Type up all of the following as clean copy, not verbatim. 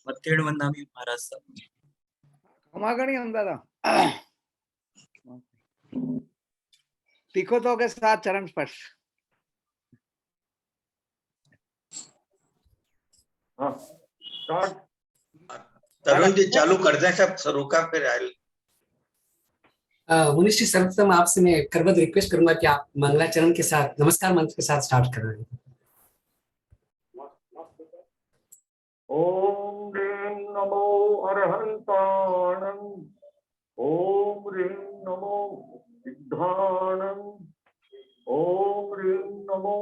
ಮತ್ತೇಳು ವನ್ನಾಮಿ ಮಹಾರಾಜ क्षमागणी हम दादा तिखोतों के साथ चरण स्पर्श। हाँ स्टार्ट। तरुण जी चालू कर दें सब शुरू का फिर आयल। मुनिश्री सर्वप्रथम आपसे मैं करबद्ध रिक्वेस्ट करूंगा कि आप मंगलाचरण के साथ नमस्कार मंत्र के साथ स्टार्ट कर रहे हैं। ओम ह्रीं नमो अरहंताणं, ओम ह्रीं नमो सिद्धाणं, ओम ह्रीं नमो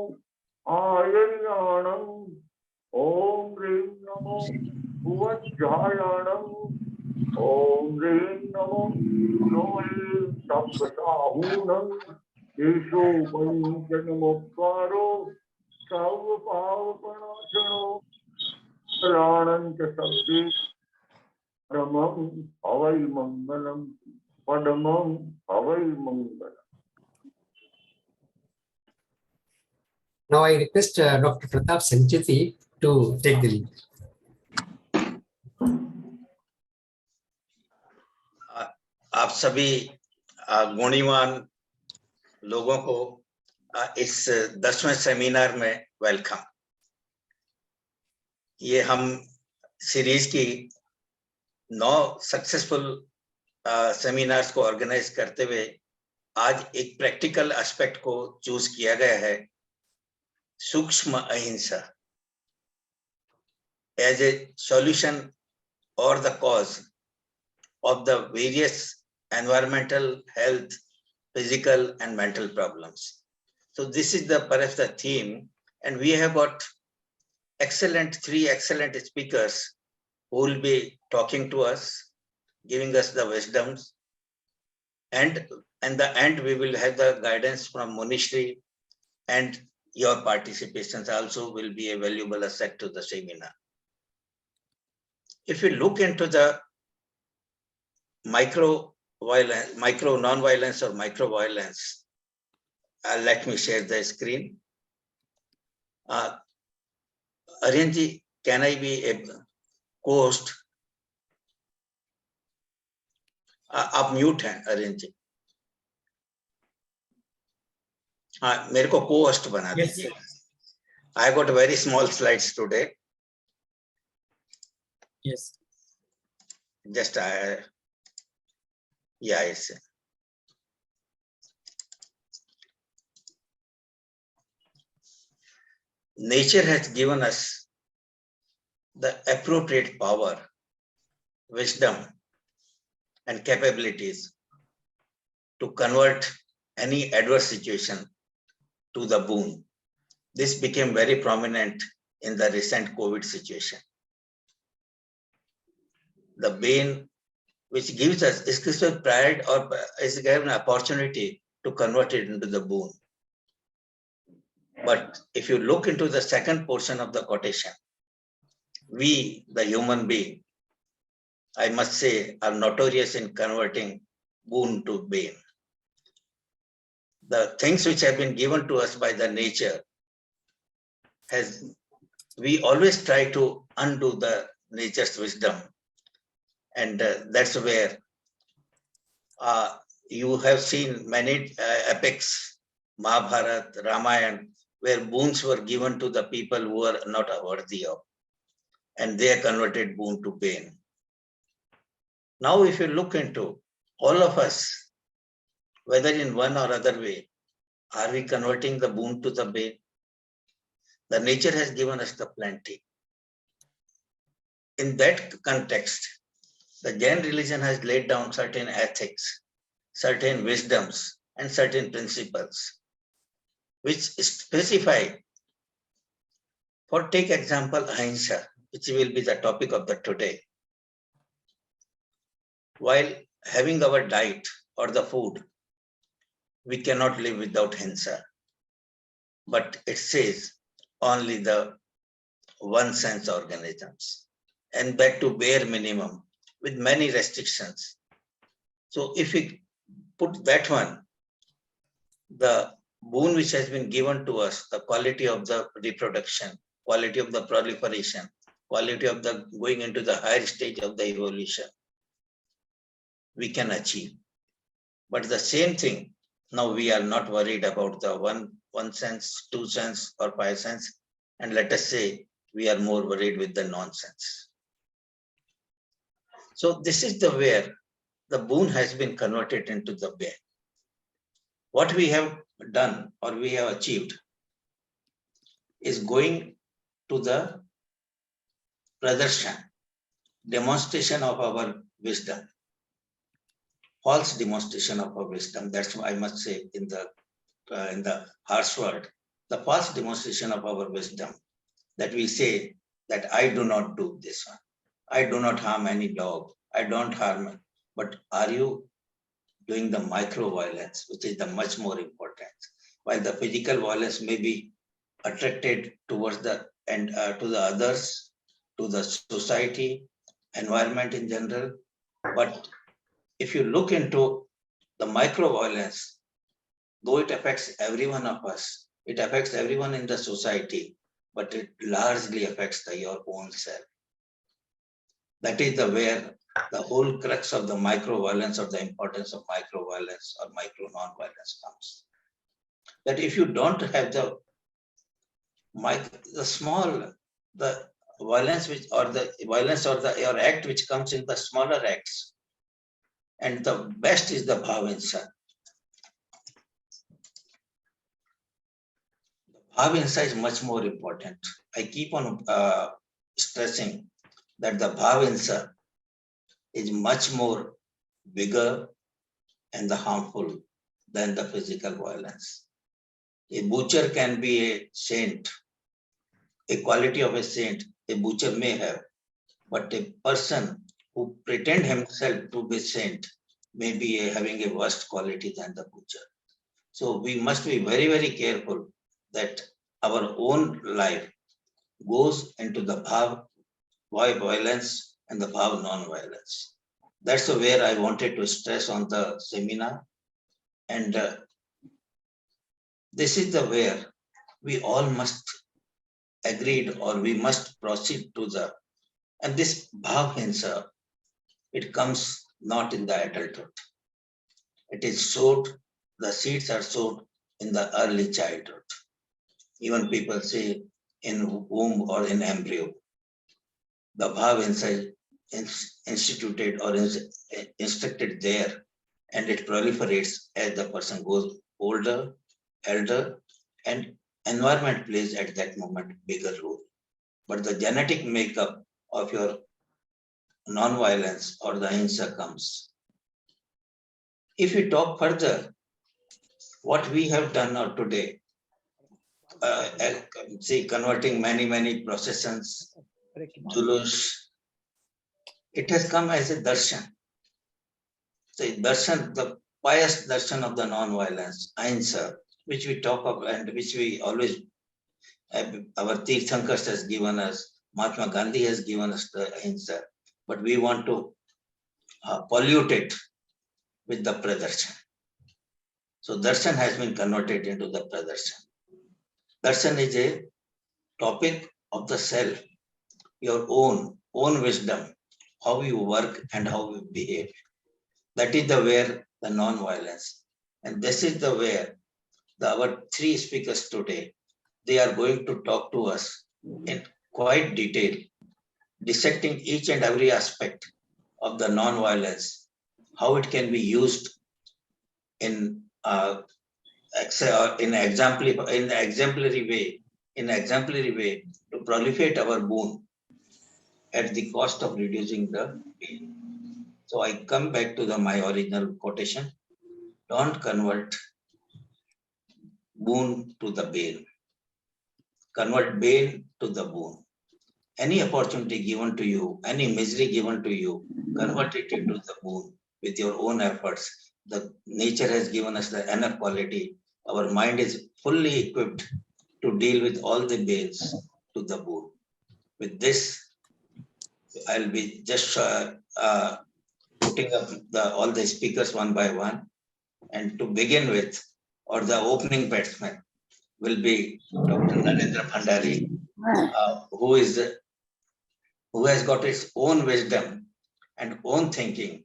आयर्याणं, ओम ह्रीं नमो भुवज्जायाणं, ओम ह्रीं नमो लोये तपसाहूणं, येषु पंचनमोद्वारो सर्वपावपनाशनो प्राणंच शब्दे परमं हवै मंगलम पदमं हवै मंगलम। Now I request Dr. Pratap Sanchetee to take the lead. आप सभी गुणीवान लोगों को इस 10वें सेमिनार में वेलकम। ये हम सीरीज की 9 सक्सेसफुल सेमिनार्स को ऑर्गेनाइज करते हुए आज एक प्रैक्टिकल एस्पेक्ट को चूज किया गया है, सूक्ष्म अहिंसा एज ए सॉल्यूशन और the cause of the various environmental, health, physical and mental problems. So this is perhaps the theme, and we have got three excellent speakers who will be talking to us, giving us the wisdoms, and in the end we will have the guidance from Munishri, and your participations also will be a valuable asset to the seminar. If you look into the micro-nonviolence or micro-violence. Let me share the screen. Aryan ji, can I be a co-host? आप mute हैं अरियन जी। हाँ, मेरे को co-host बना दीजिए। I got very small slides today. Yes. Just yeah, it's nature has given us the appropriate power, wisdom, and capabilities to convert any adverse situation to the boon. This became very prominent in the recent COVID situation. The bane which gives us exclusive pride or is given an opportunity to convert it into the boon. But if you look into the second portion of the quotation, we, the human being, I must say, are notorious in converting boon to bane. The things which have been given to us by the nature, we always try to undo the nature's wisdom. And that's where you have seen many epics, Mahabharata, Ramayana, where boons were given to the people who are not worthy of, and they are converted boon to bane. Now, if you look into all of us, whether in one or other way, are we converting the boon to the bane? The nature has given us the plenty. In that context, the Jain religion has laid down certain ethics, certain wisdoms, and certain principles, which specify, for take example, ahimsa, which will be the topic of the today. While having our diet or the food, we cannot live without himsa. But it says only the one sense organisms, and that to bare minimum, with many restrictions. So if we put that one, the boon which has been given to us, the quality of the reproduction, quality of the proliferation, quality of the going into the higher stage of the evolution, we can achieve. But the same thing, now we are not worried about the one sense, 2 sense, or 5 sense, and let us say we are more worried with the nonsense. So this is the where the boon has been converted into the bear. What we have done or we have achieved is going to the pradarshan, demonstration of our wisdom, false demonstration of our wisdom. That's why I must say in the harsh word, the false demonstration of our wisdom, that we say that I do not do this one. I do not harm any dog. I don't harm. But are you doing the micro-violence, which is the much more important? While the physical violence may be attracted towards the and to the others, to the society, environment in general. But if you look into the micro-violence, though it affects every one of us, it affects everyone in the society, but it largely affects your own self. That is where the whole crux of the micro-violence or the importance of micro-violence or micro-nonviolence comes. That if you don't have the violence your act which comes in the smaller acts, and the best is the bhav-hinsa. Bhav-hinsa is much more important. I keep on stressing that the bhav-hinsa is much more bigger and the harmful than the physical violence. A butcher can be a saint. A quality of a saint a butcher may have, but a person who pretend himself to be saint may be having a worse quality than the butcher. So we must be very, very careful that our own life goes into the bhav violence and the bhav non-violence. That's where I wanted to stress on the seminar. And this is the where we all must agreed or we must proceed to the, and this bhav-hinsa, it comes not in the adulthood. It is sowed, the seeds are sowed in the early childhood. Even people say in womb or in embryo. The bhav-hinsa is instituted or is instructed there, and it proliferates as the person goes older, elder, and environment plays at that moment bigger role. But the genetic makeup of your non-violence or the hinsa comes. If we talk further, what we have done today, converting many processions, julus, it has come as a darshan. The darshan, the pious darshan of the non-violence, ahimsa, which we talk of and which we always, our Tirthankars has given us, Mahatma Gandhi has given us the ahimsa, but we want to pollute it with the pradarshan. So darshan has been converted into the pradarshan. Darshan is a topic of the self, your own wisdom, how you work and how you behave. That is the where the non-violence. And this is the where our 3 speakers today, they are going to talk to us in quite detail, dissecting each and every aspect of the non-violence, how it can be used in exemplary way to proliferate our boon at the cost of reducing the pain. So I come back to my original quotation: don't convert boon to the bane. Convert bane to the boon. Any opportunity given to you, any misery given to you, convert it into the boon with your own efforts. The nature has given us the enough quality. Our mind is fully equipped to deal with all the banes to the boon. With this, I'll be just putting up all the speakers one by one. And to begin with, or the opening batsman will be Dr. Narendra Bhandari, who is who has got its own wisdom and own thinking,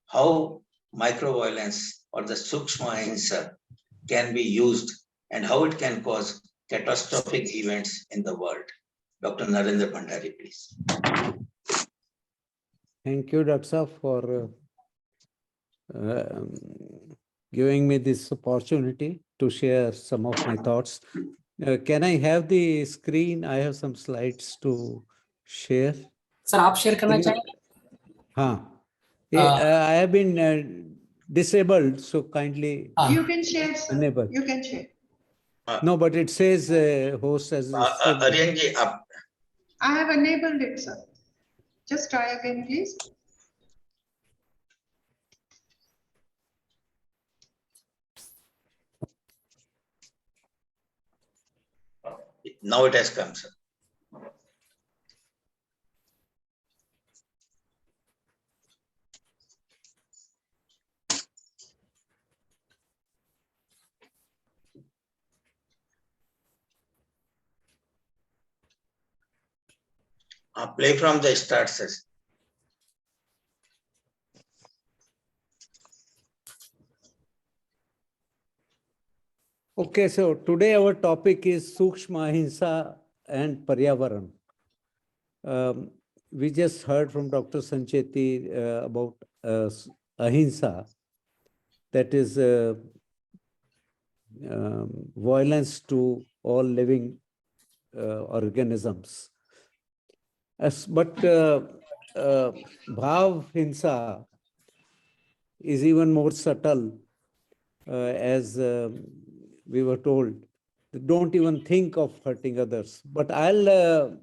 how micro-violence or the Sukshma Ahimsa can be used and how it can cause catastrophic events in the world. Dr. Narendra Bhandari, please. Thank you, Dr. Sir, for giving me this opportunity to share some of my thoughts. Can I have the screen? I have some slides to share. Sir आप share करना चाहेंगे? हाँ, I have been disabled, so kindly You can share, sir. enable. You can share. No, but it says host as disabled. Aryanji, I have enabled it, sir. Just try again, please. now it has come, sir. Play from the start, sir. Okay, so today our topic is Sukshma Ahimsa and Paryavaran. We just heard from Dr. Sanchetee about Ahimsa, that is violence to all living organisms. But Bhav Hinsa is even more subtle, as we were told. Don't even think of hurting others. But I'll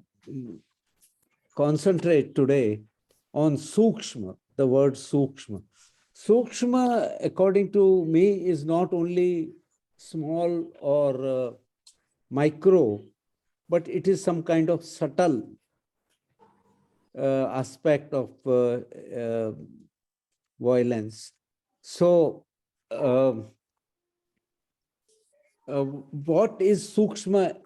concentrate today on Sukshma, the word Sukshma. Sukshma, according to me, is not only small or micro, but it is some kind of subtle aspect of violence. So, what is Sukshma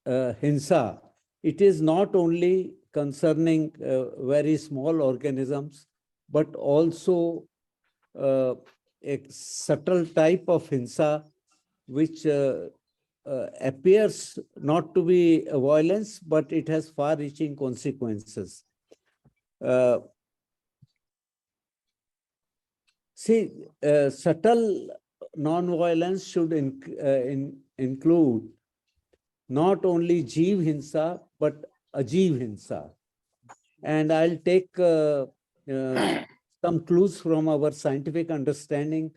Hinsa? It is not only concerning very small organisms, but also a subtle type of Hinsa which appears not to be a violence, but it has far-reaching consequences. Subtle non-violence should include not only Jeev Hinsa, but Ajeev Hinsa. And I'll take some clues from our scientific understanding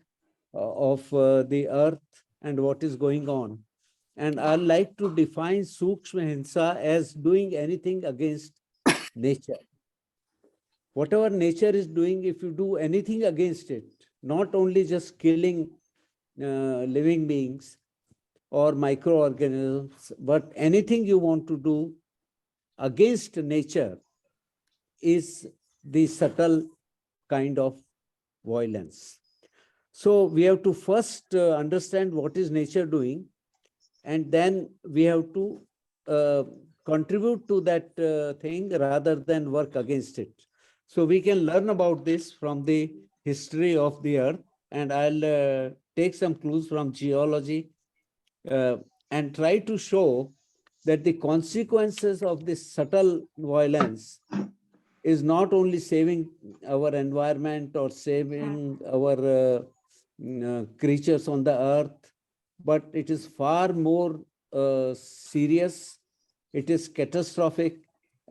of the earth and what is going on. And I'd like to define Sukshma Hinsa as doing anything against nature. Whatever nature is doing, if you do anything against it, not only just killing living beings or microorganisms, but anything you want to do against nature is the subtle kind of violence. So we have to first understand what is nature doing, and then we have to contribute to that thing rather than work against it. So we can learn about this from the history of the earth, and I'll take some clues from geology and try to show that the consequences of this subtle violence is not only saving our environment or saving our creatures on the earth, but it is far more serious, it is catastrophic,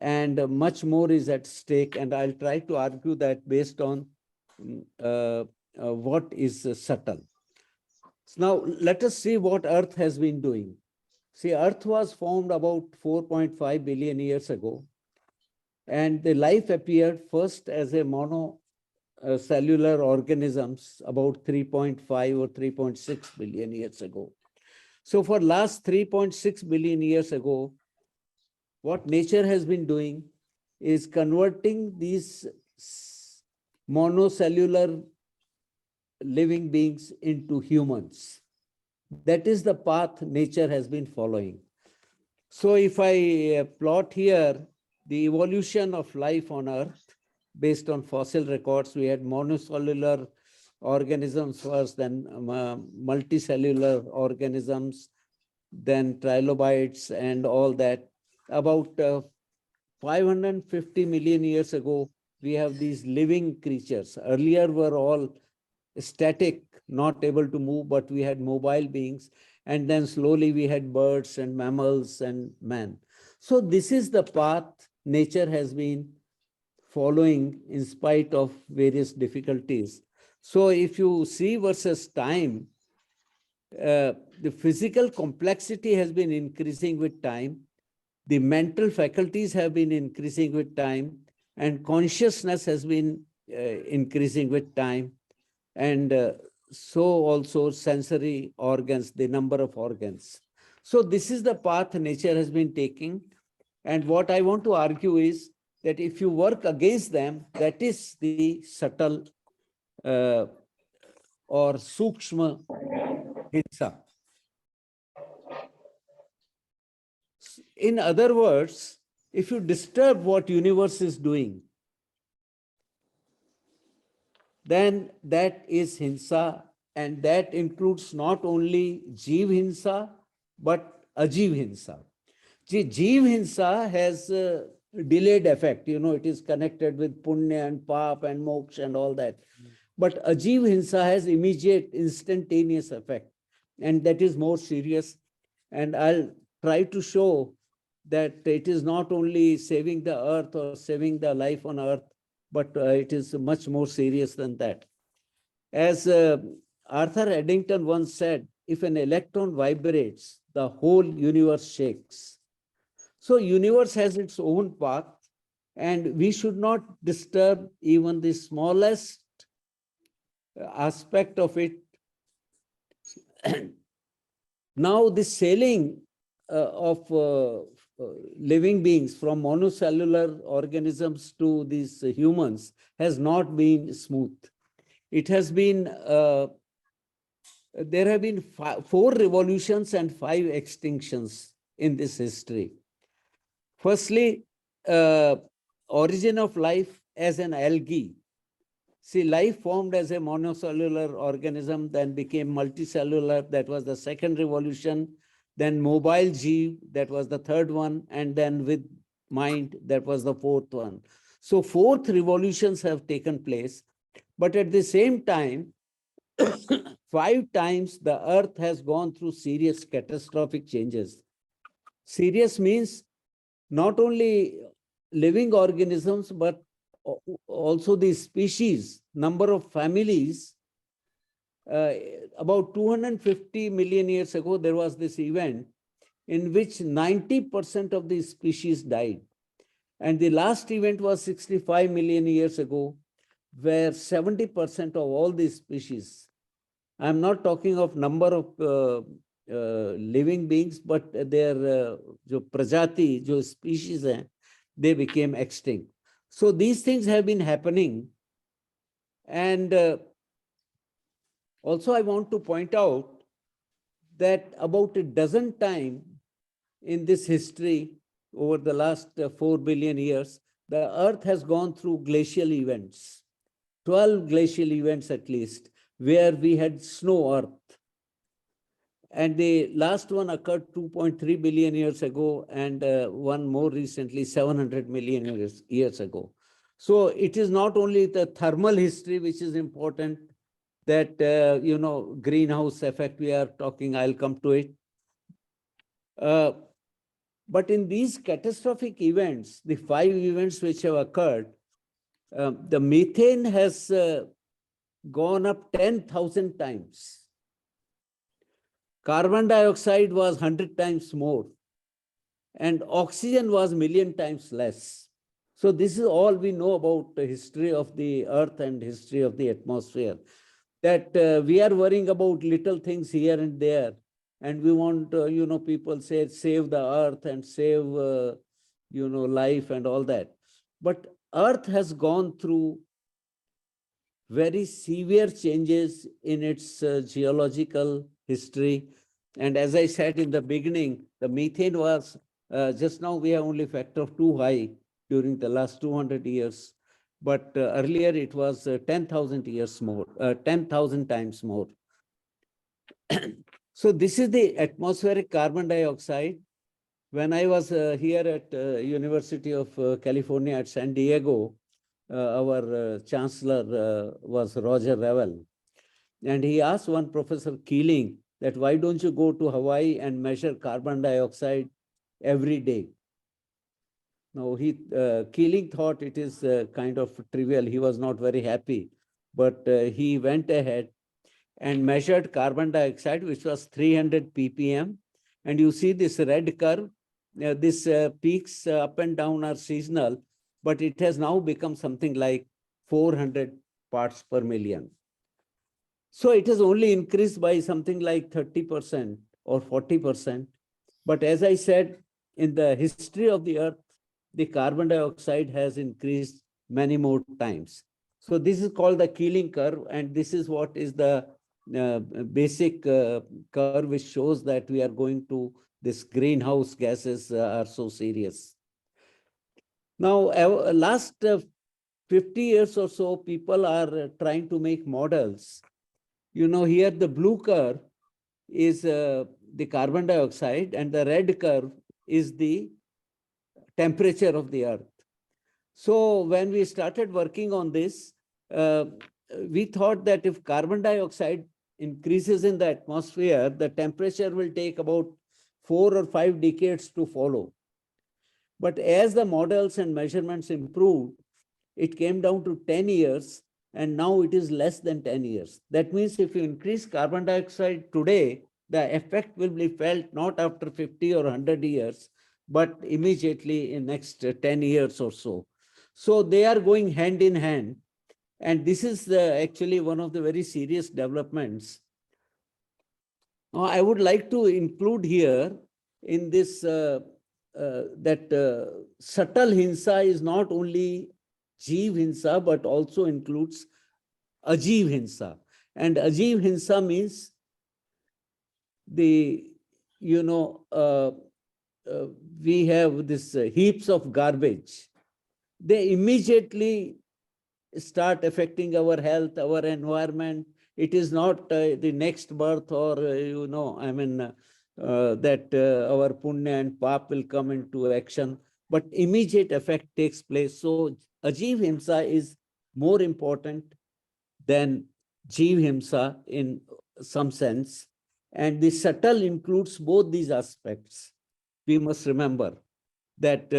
and much more is at stake. And I'll try to argue that based on what is subtle. So now let us see what Earth has been doing. See, Earth was formed about 4.5 billion years ago, and the life appeared first as a monocellular organisms about 3.5 or 3.6 billion years ago. So for last 3.6 billion years ago, what nature has been doing is converting these monocellular living beings into humans. That is the path nature has been following. So if I plot here the evolution of life on Earth based on fossil records. We had monocellular organisms first, then multicellular organisms, then trilobites and all that. About 550 million years ago, we have these living creatures. Earlier were all static, not able to move, but we had mobile beings. And then slowly we had birds and mammals and man. So this is the path nature has been following in spite of various difficulties. So if you see versus time, the physical complexity has been increasing with time. The mental faculties have been increasing with time, and consciousness has been increasing with time. And so also sensory organs, the number of organs. So this is the path nature has been taking. And what I want to argue is that if you work against them, that is the subtle or sukshma himsa. In other words, if you disturb what universe is doing, then that is himsa, and that includes not only Jeev himsa, but Ajeev himsa. Jeev himsa has a delayed effect, it is connected with punya and pap and moksha and all that. But Ajeev himsa has immediate, instantaneous effect, and that is more serious. And I'll try to show that it is not only saving the earth or saving the life on earth, but it is much more serious than that. As Arthur Eddington once said, if an electron vibrates, the whole universe shakes. So universe has its own path, and we should not disturb even the smallest aspect of it. Now the sailing of living beings from monocellular organisms to these humans has not been smooth. It has been, there have been 4 revolutions and 5 extinctions in this history. Firstly, origin of life as an algae. See, life formed as a monocellular organism, then became multicellular. That was the second revolution. Then mobile Jeev, that was the third one. And then with mind, that was the fourth one. So 4th revolutions have taken place. But at the same time, 5 times the earth has gone through serious catastrophic changes. Serious means not only living organisms, but also the species, number of families. About 250 million years ago, there was this event in which 90% of the species died. And the last event was 65 million years ago, where 70% of all these species, I'm not talking of number of living beings, but their jo prajati, jo species hai, they became extinct. So these things have been happening. And also I want to point out that about a dozen times in this history, over the last 4 billion years, the earth has gone through glacial events, 12 glacial events at least, where we had snow earth. And the last one occurred 2.3 billion years ago, and one more recently, 700 million years ago. So it is not only the thermal history which is important, that, greenhouse effect we are talking, I'll come to it. But in these catastrophic events, the 5 events which have occurred, the methane has gone up 10,000 times. Carbon dioxide was 100 times more, and oxygen was 1,000,000 times less. So this is all we know about the history of the earth and history of the atmosphere, that we are worrying about little things here and there. And we want, people say, save the earth and save, life and all that. But earth has gone through very severe changes in its geological history. And as I said in the beginning, the methane was, just now we have only factor of 2 high. during the last 200 years. But earlier it was 10,000 years more, 10,000 times more. So this is the atmospheric carbon dioxide. When I was here at University of California at San Diego, our chancellor was Roger Revell. And he asked one Professor Keeling that why don't you go to Hawaii and measure carbon dioxide every day? Now, Keeling thought it is kind of trivial. He was not very happy, but he went ahead and measured carbon dioxide, which was 300 ppm. And you see this red curve, this peaks up and down are seasonal, but it has now become something like 400 parts per million. So it has only increased by something like 30% or 40%. But as I said, in the history of the Earth, the carbon dioxide has increased many more times. So this is called the Keeling curve, and this is what is the basic curve which shows that we are going to this greenhouse gases are so serious. Now, last 50 years or so, people are trying to make models. You know, here the blue curve is the carbon dioxide, and the red curve is the temperature of the Earth. So when we started working on this, we thought that if carbon dioxide increases in the atmosphere, the temperature will take about 4 or 5 decades to follow. But as the models and measurements improved, it came down to 10 years, and now it is less than 10 years. That means if you increase carbon dioxide today, the effect will be felt not after 50 or 100 years, but immediately in next 10 years or so. So they are going hand in hand. And this is actually one of the very serious developments. Now, I would like to include here in this that subtle himsa is not only Jeev himsa, but also includes Ajeev himsa. And Ajeev himsa means the, you know, we have this heaps of garbage. They immediately start affecting our health, our environment. It is not the next birth or, you know, I mean, that our punya and pap will come into action, but immediate effect takes place. So Ajeev himsa is more important than Jeev himsa in some sense. And the subtle includes both these aspects. We must remember that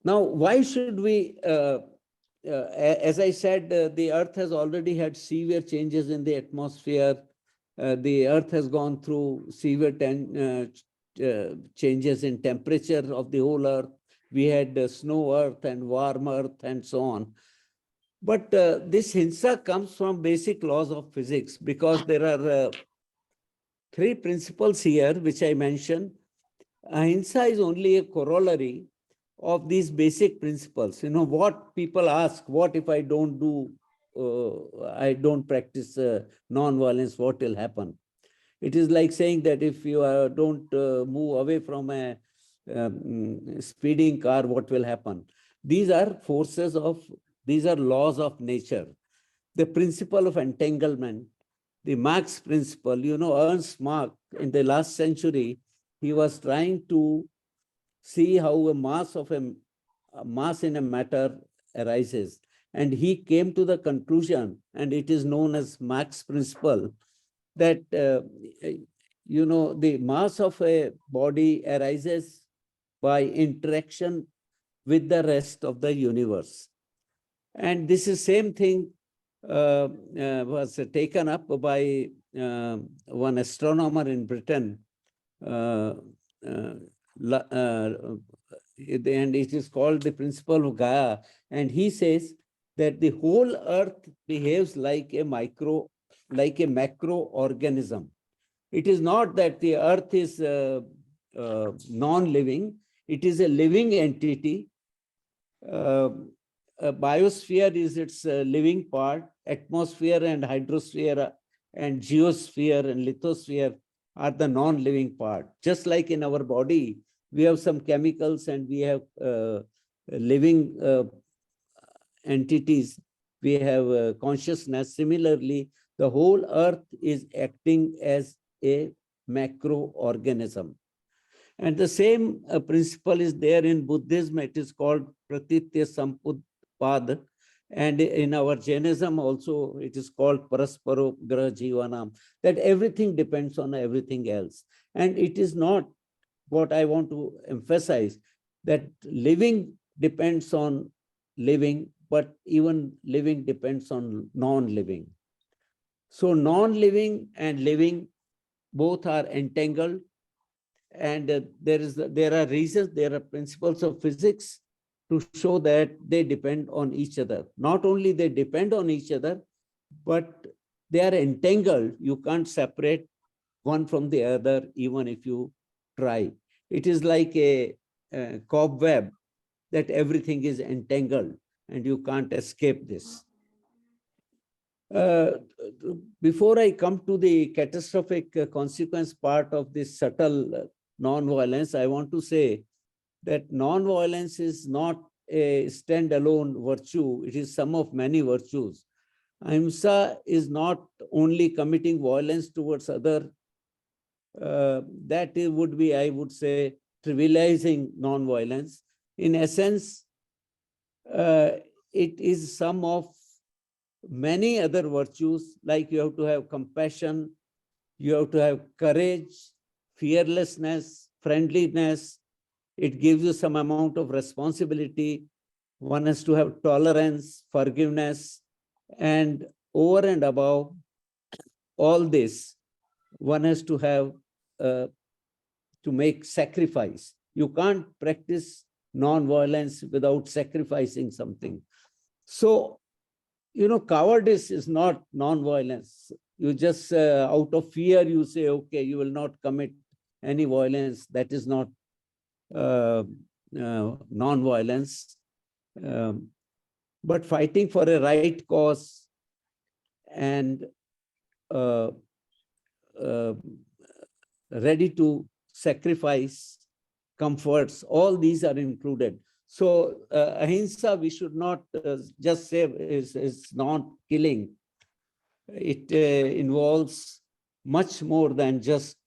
now, why should we, as I said, the Earth has already had severe changes in the atmosphere. The Earth has gone through severe changes in temperature of the whole Earth. We had snow Earth and warm Earth and so on. But this himsa comes from basic laws of physics, because there are 3 principles here which I mentioned. Ahimsa is only a corollary of these basic principles. You know, what people ask, what if I don't do, I don't practice non-violence, what will happen? It is like saying that if you don't move away from a speeding car, what will happen? These are forces of, these are laws of nature. The principle of entanglement, the Mach's principle, you know, Ernst Mach in the last century, he was trying to see how a mass in a matter arises. And he came to the conclusion, and it is known as Mach's principle, that, you know, the mass of a body arises by interaction with the rest of the universe. And this is same thing was taken up by one astronomer in Britain, and it is called the principle of GAIA. And he says that the whole Earth behaves like a macro-organism. It is not that the Earth is non-living, it is a living entity. Biosphere is its living part, atmosphere and hydrosphere and geosphere and lithosphere are the non-living part. Just like in our body, we have some chemicals and we have living entities, we have consciousness. Similarly, the whole earth is acting as a macroorganism. And the same principle is there in Buddhism. It is called Pratityasamutpada. And in our Jainism also, it is called Paraparoupgarha Jivanam, that everything depends on everything else. And it is not what I want to emphasize, that living depends on living, but even living depends on non-living. So non-living and living both are entangled, and there are reasons, there are principles of physics to show that they depend on each other. Not only they depend on each other, but they are entangled. You can't separate one from the other, even if you try. It is like a cobweb, that everything is entangled and you can't escape this. Before I come to the catastrophic consequence part of this subtle non-violence, I want to say that non-violence is not a standalone virtue. It is some of many virtues. Ahimsa is not only committing violence towards other. That would be, I would say, trivializing non-violence. In essence, it is some of many other virtues, like you have to have compassion, you have to have courage, fearlessness, friendliness. It gives you some amount of responsibility. One has to have tolerance, forgiveness, and over and above all this, one has to have to make sacrifice. You can't practice non-violence without sacrificing something. So, you know, cowardice is not non-violence. You just, out of fear, you say, okay, you will not commit any violence. That is not non-violence. But fighting for a right cause and ready to sacrifice comforts, all these are included. So ahimsa, we should not just say is not killing. It involves much more than just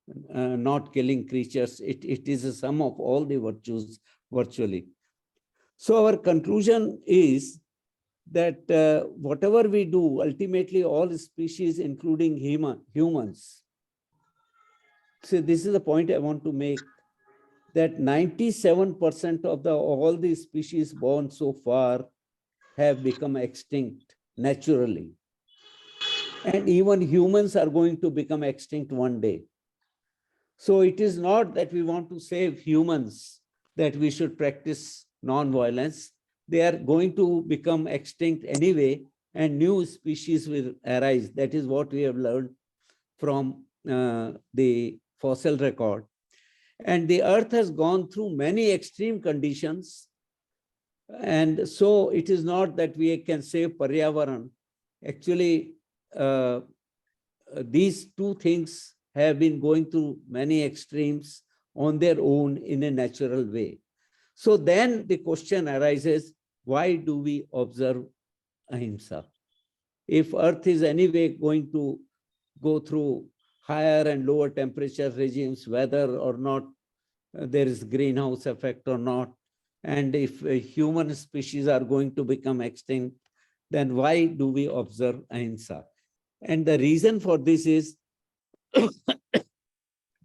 not killing creatures. It is a sum of all the virtues virtually. So our conclusion is that whatever we do, ultimately all species, including humans. So this is the point I want to make, that 97% of all the species born so far have become extinct naturally. And even humans are going to become extinct one day. So it is not that we want to save humans that we should practice non-violence. They are going to become extinct anyway, and new species will arise. That is what we have learned from the fossil record. And the earth has gone through many extreme conditions. And so it is not that we can save Paryavaran. Actually, these two things have been going through many extremes on their own in a natural way. So then the question arises, why do we observe ahimsa? If earth is anyway going to go through higher and lower temperature regimes, whether or not there is greenhouse effect or not, and if human species are going to become extinct, then why do we observe ahimsa? And the reason for this is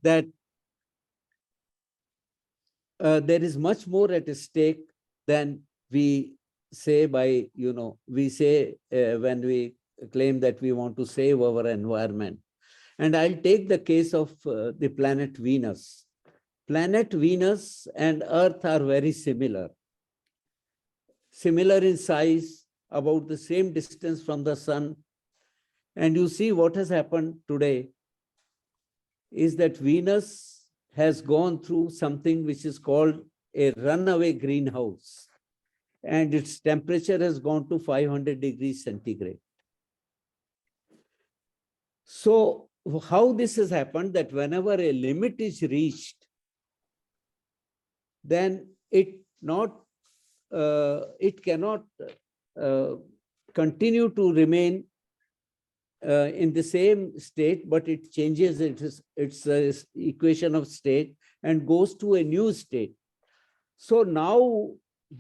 that there is much more at stake than we say by, we say when we claim that we want to save our environment. And I'll take the case of the planet Venus. Planet Venus and Earth are very similar. Similar in size, about the same distance from the sun. And you see what has happened today is that Venus has gone through something which is called a runaway greenhouse. And its temperature has gone to 500 degrees centigrade. So how this has happened, that whenever a limit is reached, then it cannot continue to remain in the same state, but it changes its equation of state and goes to a new state. So now,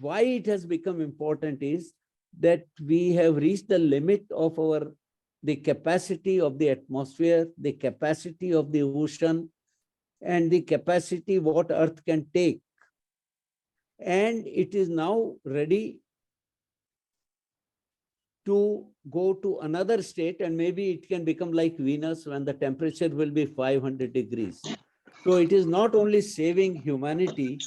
why it has become important is that we have reached the limit of the capacity of the atmosphere, the capacity of the ocean, and the capacity what Earth can take. And it is now ready to go to another state, and maybe it can become like Venus when the temperature will be 500 degrees. So it is not only saving humanity,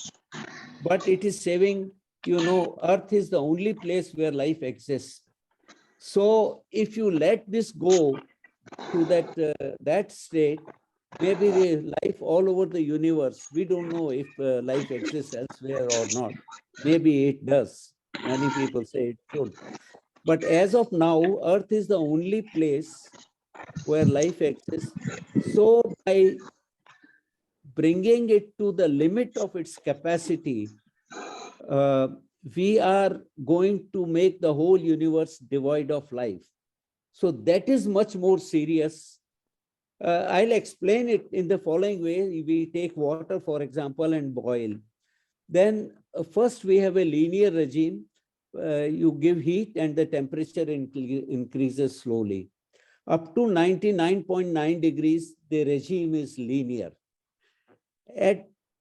but it is saving, Earth is the only place where life exists. So if you let this go to that state, maybe the life all over the universe, we don't know if life exists elsewhere or not. Maybe it does. Many people say it should. But as of now, Earth is the only place where life exists. So by bringing it to the limit of its capacity, we are going to make the whole universe devoid of life. So that is much more serious. I'll explain it in the following way. We take water, for example, and boil. Then first we have a linear regime. You give heat and the temperature increases slowly. Up to 99.9 degrees, the regime is linear.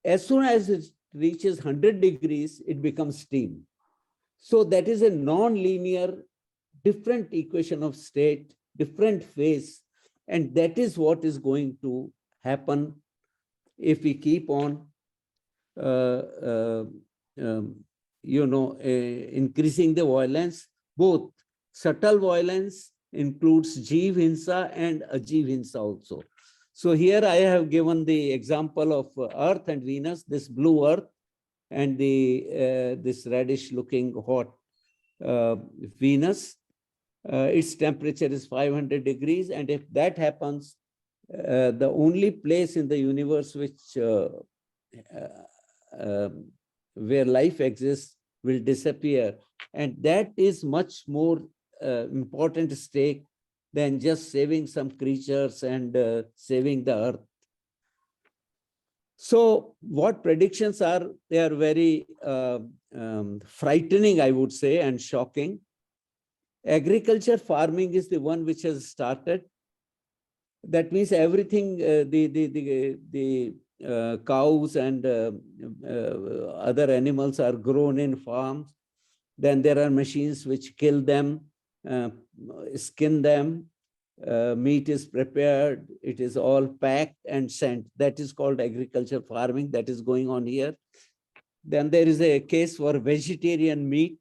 As soon as it reaches 100 degrees, it becomes steam. So that is a non-linear, different equation of state, different phase. And that is what is going to happen if we keep on increasing the violence. Both subtle violence includes Jiv Hinsa and Ajiv Hinsa also. So here I have given the example of Earth and Venus, this blue Earth and this reddish looking hot Venus. Its temperature is 500 degrees. And if that happens, the only place in the universe where life exists will disappear. And that is much more important stake than just saving some creatures and saving the Earth. So what predictions are? They are very frightening, I would say, and shocking. Agriculture farming is the one which has started. That means everything, the cows and other animals are grown in farms. Then there are machines which kill them, skin them, meat is prepared, it is all packed and sent. That is called agriculture farming, that is going on here. Then there is a case for vegetarian meat,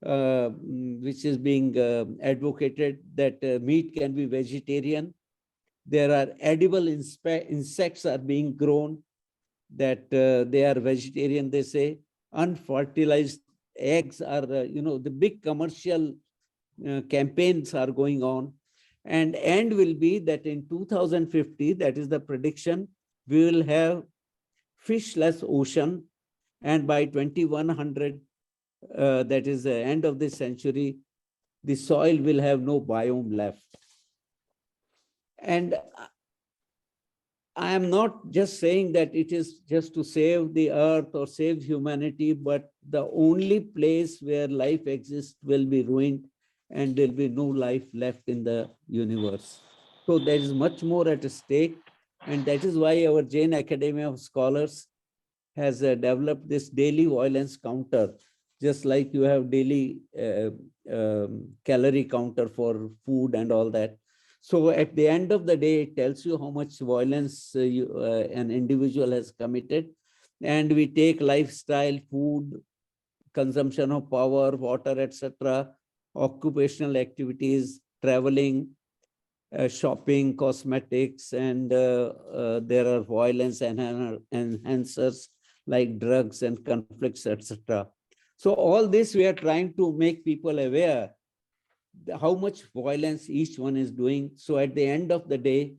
which is being advocated, that meat can be vegetarian. There are edible insects are being grown, that they are vegetarian, they say. Unfertilized eggs are, the big commercial campaigns are going on. And end will be that in 2050, that is the prediction, we will have fishless ocean. And by 2100, that is the end of this century, the soil will have no biome left. And I am not just saying that it is just to save the Earth or save humanity, but the only place where life exists will be ruined and there will be no life left in the universe. So there is much more at stake. And that is why our Jain Academy of Scholars has developed this daily violence counter, just like you have daily calorie counter for food and all that. So at the end of the day, it tells you how much violence an individual has committed. And we take lifestyle, food, consumption of power, water, etc., occupational activities, traveling, shopping, cosmetics, and there are violence enhancers like drugs and conflicts, etc. So all this we are trying to make people aware how much violence each one is doing. So at the end of the day,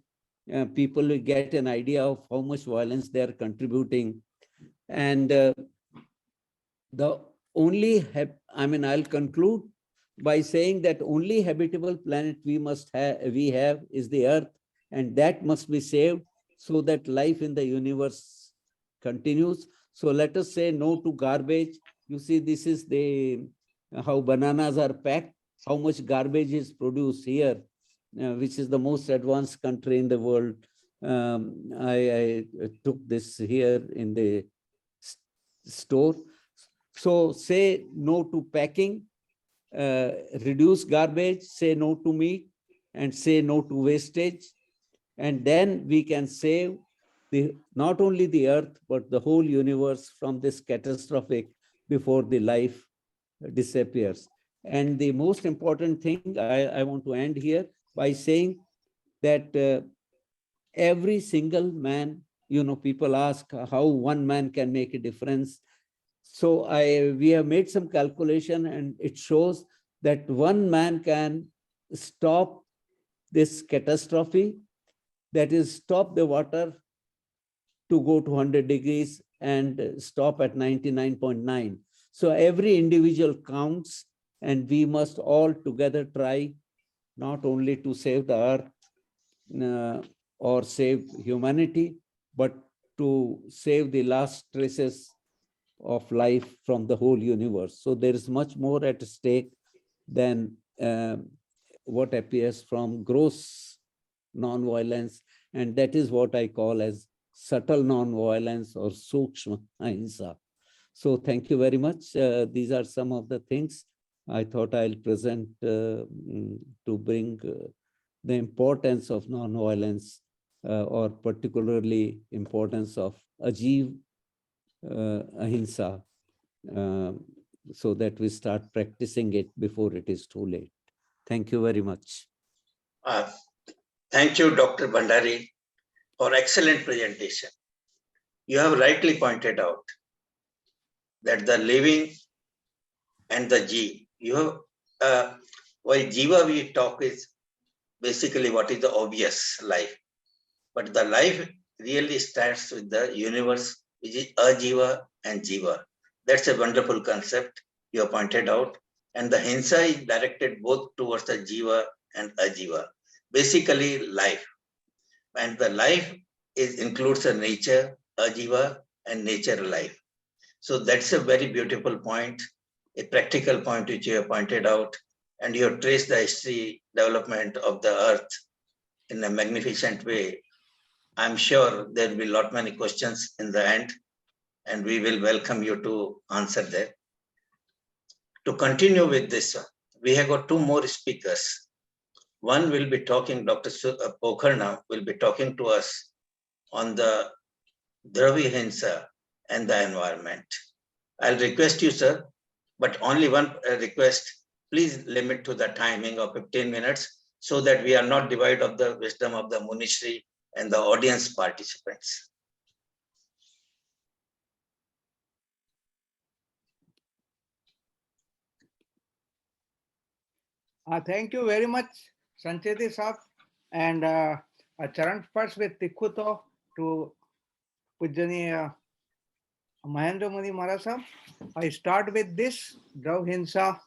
people will get an idea of how much violence they are contributing. And the only, I'll conclude by saying that only habitable planet we have is the Earth, and that must be saved so that life in the universe continues. So let us say no to garbage. You see, this is how bananas are packed, how much garbage is produced here, which is the most advanced country in the world. I took this here in the store. So say no to packing, reduce garbage, say no to meat, and say no to wastage. And then we can save not only the Earth, but the whole universe from this catastrophic before the life disappears. And the most important thing, I want to end here by saying that every single man, people ask how one man can make a difference. So we have made some calculation, and it shows that one man can stop this catastrophe, that is stop the water to go to 100 degrees and stop at 99.9. So every individual counts, and we must all together try not only to save the Earth or save humanity, but to save the last traces of life from the whole universe. So there is much more at stake than what appears from gross non-violence, and that is what I call as subtle non-violence or sukshma ahimsa. So thank you very much. These are some of the things I thought I'll present to bring the importance of non-violence or particularly importance of ajiv ahimsa, so that we start practicing it before it is too late. Thank you very much. Thank you, Dr. Bhandari, for excellent presentation. You have rightly pointed out that the living and the Ji, while Jiva we talk is basically what is the obvious life, but the life really starts with the universe, which is Ajiva and Jiva. That's a wonderful concept you have pointed out. And the Hinsa is directed both towards the Jiva and Ajiva, basically life. And the life includes the nature, Ajiva, and nature life. So that's a very beautiful point, a practical point which you have pointed out. And you have traced the history development of the earth in a magnificent way. I'm sure there will be a lot many questions in the end, and we will welcome you to answer that. To continue with this, we have got two more speakers. One will be talking, Dr. Pokharna will be talking to us on the Dravi Hinsa and the environment. I'll request you, sir, but only one request, please limit to the timing of 15 minutes so that we are not devoid of the wisdom of the Munishri and the audience participants. Thank you very much, Sanchetee Saab, and Charan first with Tikhuto to Pujjani Mahendra Modi Maharaj Saab. I start with this, Drav Hinsa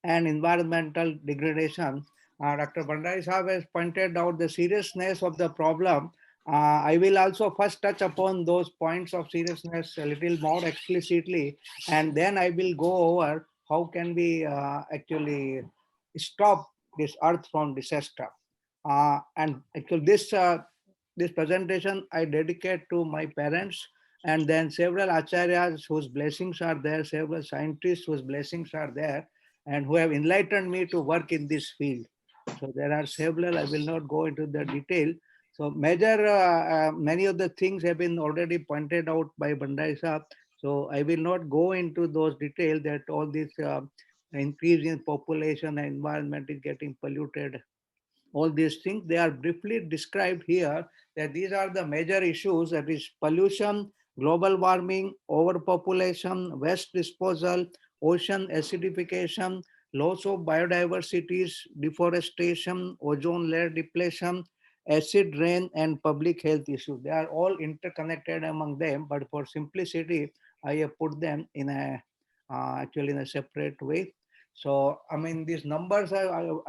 and environmental degradation. Dr. Bhandari Saab has pointed out the seriousness of the problem. I will also first touch upon those points of seriousness a little more explicitly, and then I will go over how can we actually stop this earth from disaster. And actually this presentation I dedicate to my parents, and then several acharyas whose blessings are there, several scientists whose blessings are there, and who have enlightened me to work in this field. So there are several, I will not go into the detail. So many of the things have been already pointed out by Bhandari Saab. So I will not go into those details that all this increase in population and environment is getting polluted. All these things, they are briefly described here, that these are the major issues, that is pollution, global warming, overpopulation, waste disposal, ocean acidification, loss of biodiversity, deforestation, ozone layer depletion, acid rain, and public health issues. They are all interconnected among them, but for simplicity, I have put them in a actually in a separate way. So, I mean, these numbers are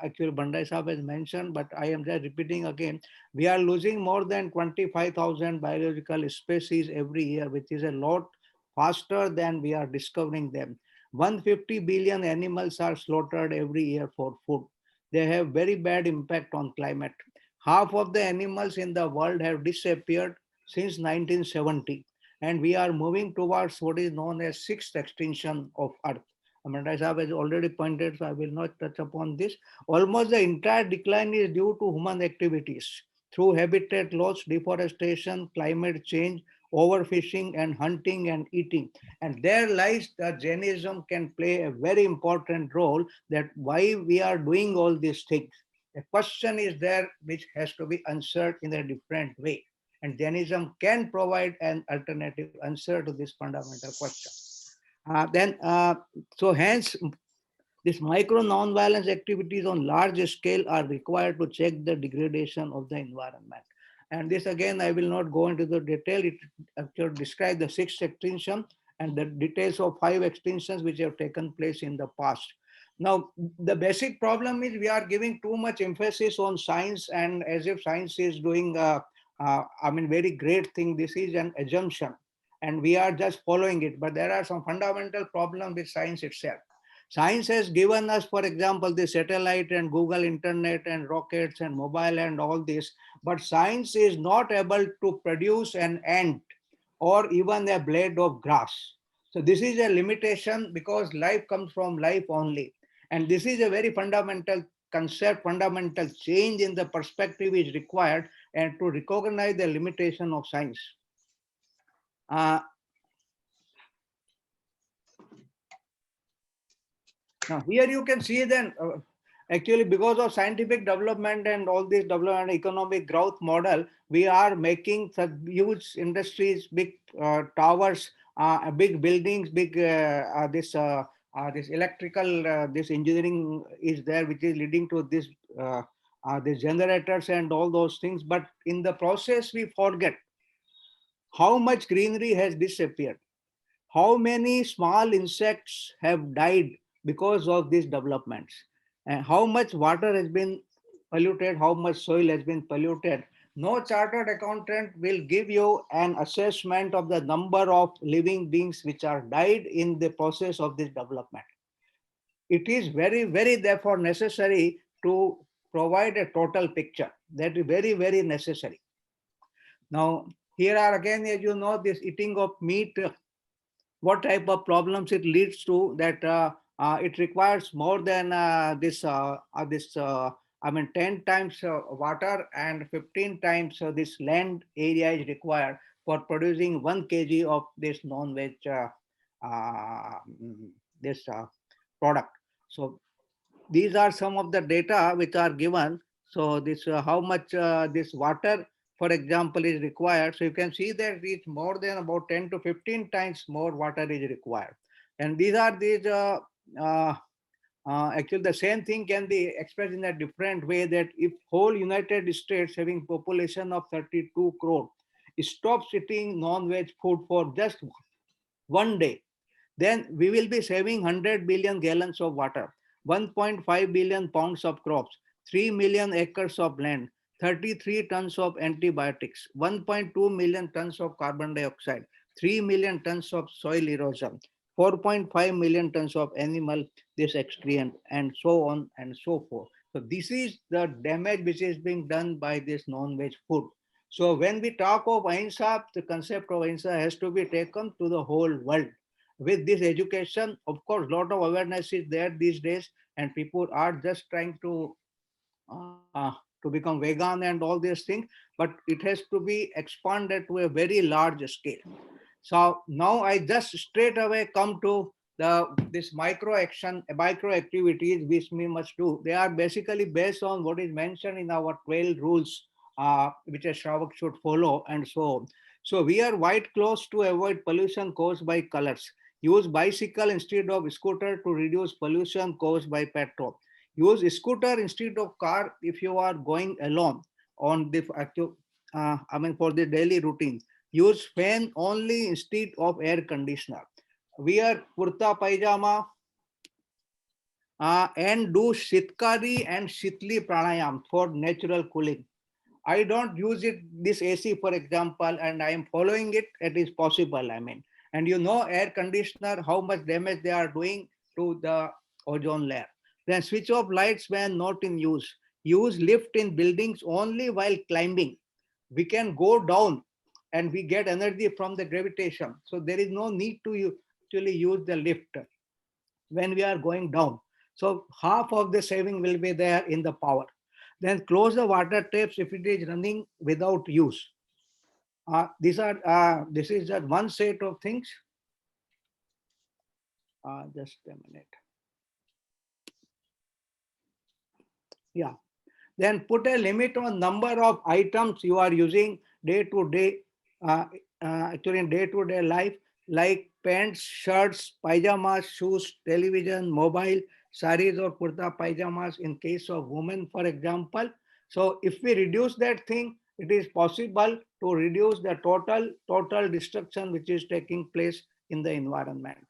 actually Bhandari Sahab has mentioned, but I am just repeating again. We are losing more than 25,000 biological species every year, which is a lot faster than we are discovering them. 150 billion animals are slaughtered every year for food. They have very bad impact on climate. Half of the animals in the world have disappeared since 1970, and we are moving towards what is known as sixth extinction of Earth. Bhandari Sahab has already pointed, so I will not touch upon this. Almost the entire decline is due to human activities through habitat loss, deforestation, climate change, overfishing, and hunting and eating. And there lies that Jainism can play a very important role, that why we are doing all these things. A question is there which has to be answered in a different way. And Jainism can provide an alternative answer to this fundamental question. So hence, these micro-nonviolence activities on large scale are required to check the degradation of the environment. And this again, I will not go into the detail. It actually describes the sixth extinction and the details of 5 extinctions which have taken place in the past. Now, the basic problem is we are giving too much emphasis on science, and as if science is doing, I mean, very great thing. This is an assumption, and we are just following it. But there are some fundamental problems with science itself. Science has given us, for example, the satellite and Google Internet and rockets and mobile and all this, but science is not able to produce an ant or even a blade of grass. So this is a limitation because life comes from life only. And this is a very fundamental concept, fundamental change in the perspective is required, and to recognize the limitation of science. Now here you can see then actually because of scientific development and all this development economic growth model, we are making such huge industries, big towers, big buildings, big this electrical, this engineering is there, which is leading to this the generators and all those things. But in the process, we forget how much greenery has disappeared. How many small insects have died because of these developments, and how much water has been polluted, how much soil has been polluted. No chartered accountant will give you an assessment of the number of living beings which are died in the process of this development. It is very, very therefore necessary to provide a total picture. That is very, very necessary. Now, here are again, as you know, this eating of meat, what type of problems it leads to, that it requires more than I mean 10 times water and 15 times this land area is required for producing 1 kg of this non-veg this product. So these are some of the data which are given. So this how much this water, for example, is required. So you can see that it's more than about 10 to 15 times more water is required. And these are these actually the same thing can be expressed in a different way, that if whole United States having population of 32 crore stops eating non-veg food for just 1 day, then we will be saving 100 billion gallons of water, 1.5 billion pounds of crops, 3 million acres of land, 33 tons of antibiotics, 1.2 million tons of carbon dioxide, 3 million tons of soil erosion, 4.5 million tons of animal this excrement, and so on and so forth. So this is the damage which is being done by this non-veg food. So when we talk of ahimsa, the concept of ahimsa has to be taken to the whole world. With this education, of course, a lot of awareness is there these days, and people are just trying to become vegan and all these things, but it has to be expanded to a very large scale. So now I just straight away come to this micro activities which we must do. They are basically based on what is mentioned in our 12 rules, which a Shravak should follow, and so on. So wear white clothes to avoid pollution caused by colors. Use bicycle instead of scooter to reduce pollution caused by petrol. Use scooter instead of car if you are going alone on the I mean for the daily routine. use fan only instead of air conditioner. Wear kurta pajama and do shitkari and shitli pranayam for natural cooling. I don't use it, this AC, for example, and I am following it. It is possible, I mean. And you know, air conditioner, how much damage they are doing to the ozone layer. Then switch off lights when not in use. Use lift in buildings only while climbing. We can go down and we get energy from the gravitation. So there is no need to actually use the lift when we are going down. So half of the saving will be there in the power. Then close the water taps if it is running without use. This is just one set of things. Just a minute. Yeah. Then put a limit on number of items you are using day to day, actually in day-to-day life, like pants, shirts, pajamas, shoes, television, mobile, saris or kurta pajamas in case of women, for example. So if we reduce that thing, it is possible to reduce the total destruction which is taking place in the environment.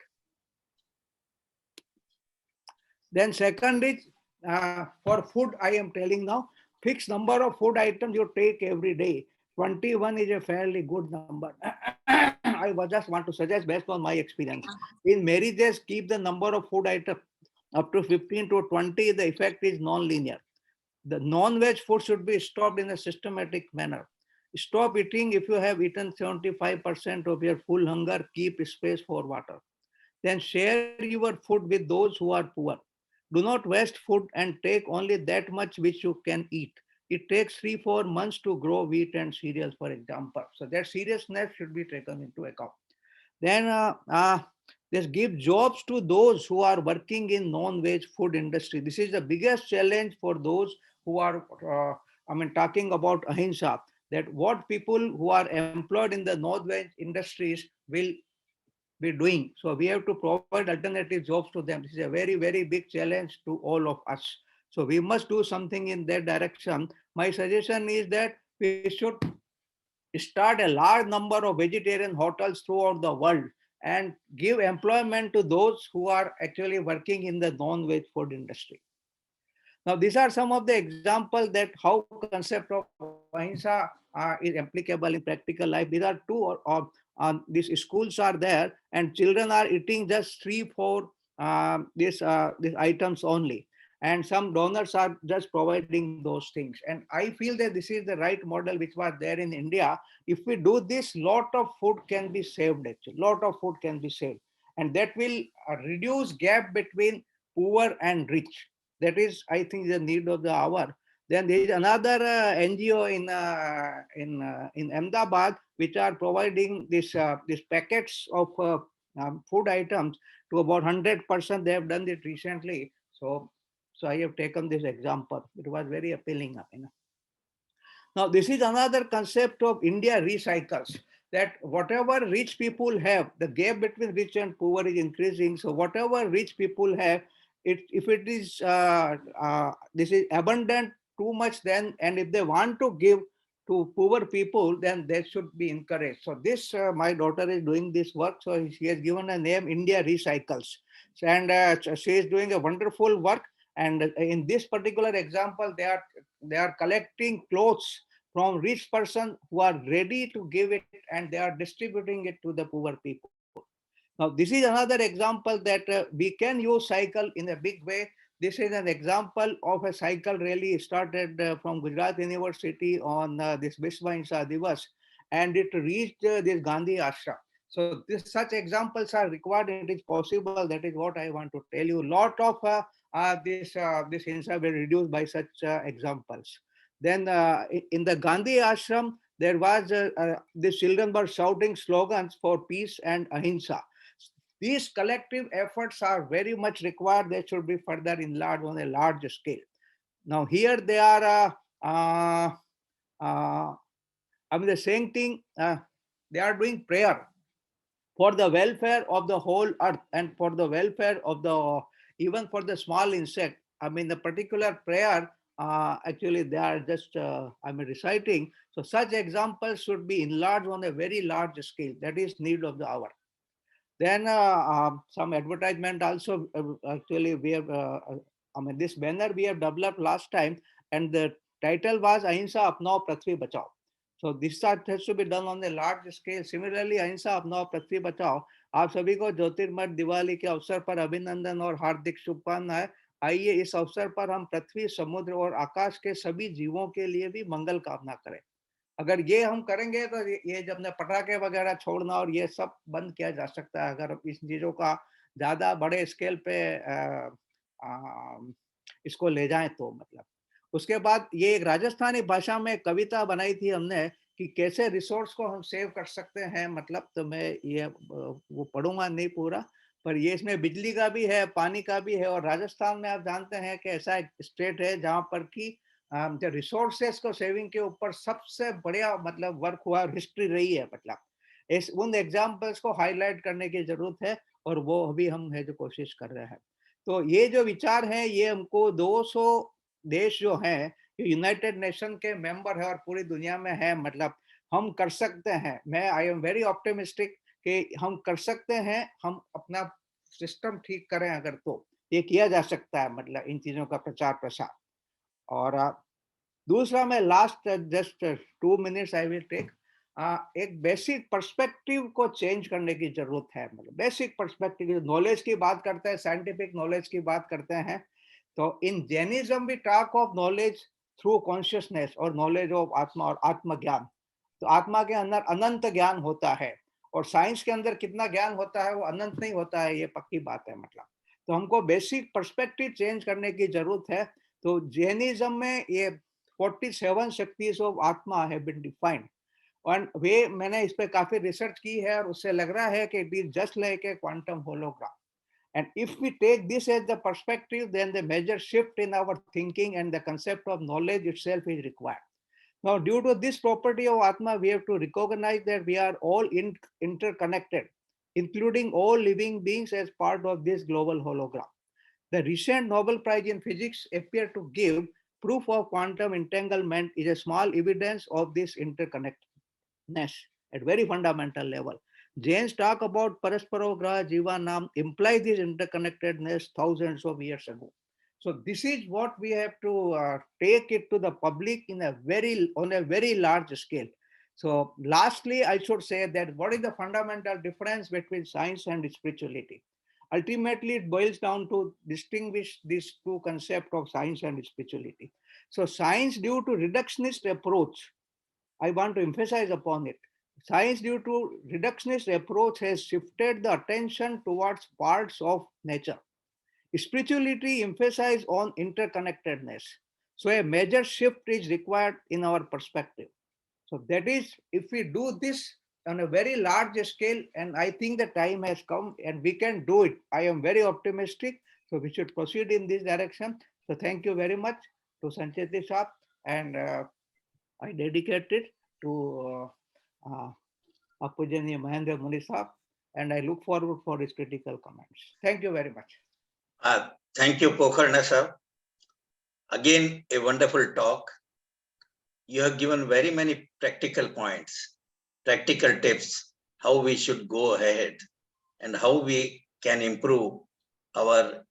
Then second is for food, I am telling now, fixed number of food items you take every day. 21 is a fairly good number. I just want to suggest based on my experience. In marriages, keep the number of food items up to 15 to 20. The effect is non-linear. The non-veg food should be stopped in a systematic manner. Stop eating if you have eaten 75% of your full hunger. Keep space for water. Then share your food with those who are poor. Do not waste food and take only that much which you can eat. It takes 3-4 months to grow wheat and cereals, for example. So that seriousness should be taken into account. Then just give jobs to those who are working in non-veg food industry. This is the biggest challenge for those who are, talking about ahimsa, that what people who are employed in the non-veg industries will be doing. So we have to provide alternative jobs to them. This is a very, very big challenge to all of us. So we must do something in that direction. My suggestion is that we should start a large number of vegetarian hotels throughout the world and give employment to those who are actually working in the non-veg food industry. Now, these are some of the examples that how concept of ahimsa is applicable in practical life. These are two these schools are there and children are eating just 3-4 these items only. And some donors are just providing those things. And I feel that this is the right model which was there in India. If we do this, lot of food can be saved actually. Lot of food can be saved. And that will reduce gap between poor and rich. That is, I think, the need of the hour. Then there is another NGO in Ahmedabad which are providing these packets of food items to about 100%. They have done it recently. So I have taken this example. It was very appealing. Now, this is another concept of India recycles, that whatever rich people have, the gap between rich and poor is increasing. So whatever rich people have, if it is this is abundant too much, then, and if they want to give to poor people, then they should be encouraged. So this, my daughter is doing this work. So she has given a name India Recycles. And she is doing a wonderful work. And in this particular example, they are collecting clothes from rich person who are ready to give it, and they are distributing it to the poor people. Now, this is another example that we can use cycle in a big way. This is an example of a cycle really started from Gujarat University on this Vishwa Ahimsa Divas, and it reached this Gandhi Ashram. So such examples are required. It is possible. That is what I want to tell you. Lot of this himsa will reduce by such examples. Then in the Gandhi Ashram, there was these children were shouting slogans for peace and ahimsa. These collective efforts are very much required. They should be further enlarged on a large scale. Now here they are, the same thing, they are doing prayer for the welfare of the whole earth and for the welfare of the, even for the small insect. The particular prayer actually they are just reciting. So such examples should be enlarged on a very large scale. That is need of the hour. Then some advertisement also. Actually, we have this banner we have developed last time, and the title was Ahimsa Apnao Prithvi Bachao. So this has to be done on a large scale. Similarly, Ahimsa Apnao Prithvi Bachao. आप सभी को ज्योतिर्मय दिवाली के अवसर पर अभिनंदन और हार्दिक शुभकामनाएं। आइए इस अवसर पर हम पृथ्वी, समुद्र और आकाश के सभी जीवों के लिए भी मंगल कामना करें। अगर ये हम करेंगे तो ये जब पटाखे वगैरह छोड़ना और ये सब बंद किया जा सकता है, अगर इस चीजों का ज्यादा बड़े स्केल पे इसको ले जाएं तो मतलब। उसके बाद ये एक राजस्थानी भाषा में कविता बनाई थी हमने कि कैसे रिसोर्स को हम सेव कर सकते हैं, मतलब तो मैं ये वो पढ़ूंगा नहीं पूरा, पर ये इसमें बिजली का भी है, पानी का भी है। और राजस्थान में आप जानते हैं कि ऐसा एक स्टेट है जहाँ पर कि जो रिसोर्सेस को सेविंग के ऊपर सबसे बढ़िया मतलब वर्क हुआ और हिस्ट्री रही है, मतलब इस उन एग्जाम्पल्स को हाईलाइट करने की जरूरत है, और वो अभी हम है जो कोशिश कर रहे हैं। तो ये जो विचार है ये हमको 200 देश जो हैं यूनाइटेड नेशन के मेंबर है और पूरी दुनिया में है, मतलब हम कर सकते हैं। मैं आई एम वेरी ऑप्टिमिस्टिक कि हम कर सकते हैं, हम अपना सिस्टम ठीक करें अगर तो ये किया जा सकता है, मतलब इन चीजों का प्रचार प्रसार। और दूसरा मैं last just 2 minutes I will take, एक बेसिक पर्सपेक्टिव को चेंज करने की जरूरत है। मतलब बेसिक पर्सपेक्टिव, नॉलेज की बात करते हैं, साइंटिफिक नॉलेज की बात करते हैं, तो इन जैनिज्म भी talk of knowledge through consciousness और नॉलेज ऑफ आत्मा और आत्मज्ञान। तो आत्मा के अंदर अनंत ज्ञान होता है और साइंस के अंदर कितना ज्ञान होता है वो अनंत नहीं होता है, ये पक्की बात है। मतलब तो हमको बेसिक पर्सपेक्टिव चेंज करने की जरूरत है। तो जैनिज्म में ये 47 शक्तिज ऑफ आत्मा है बीन डिफाइंड, और वे मैंने इस पे काफी रिसर्च की है और उससे लग रहा है कि it is just like a quantum hologram. And if we take this as the perspective, then the major shift in our thinking and the concept of knowledge itself is required. Now, due to this property of Atma, we have to recognize that we are all interconnected, including all living beings as part of this global hologram. The recent Nobel Prize in Physics appear to give proof of quantum entanglement is a small evidence of this interconnectedness at very fundamental level. Jains talk about Paraparoupgarha, Jivanam, imply this interconnectedness thousands of years ago. So this is what we have to take it to the public in on a very large scale. So lastly, I should say that what is the fundamental difference between science and spirituality? Ultimately, it boils down to distinguish these two concepts of science and spirituality. So science, due to reductionist approach, I want to emphasize upon it. Science, due to reductionist approach, has shifted the attention towards parts of nature. Spirituality emphasizes on interconnectedness. So a major shift is required in our perspective. So that is, if we do this on a very large scale, and I think the time has come and we can do it. I am very optimistic. So we should proceed in this direction. So thank you very much to Sanchetee Saab, and I dedicate it to Pujaniya Mahendra Muni Saab, and I look forward for his critical comments. Thank you very much. Thank you, Pokharna sir. Again, a wonderful talk. You have given very many practical points, practical tips, how we should go ahead and how we can improve our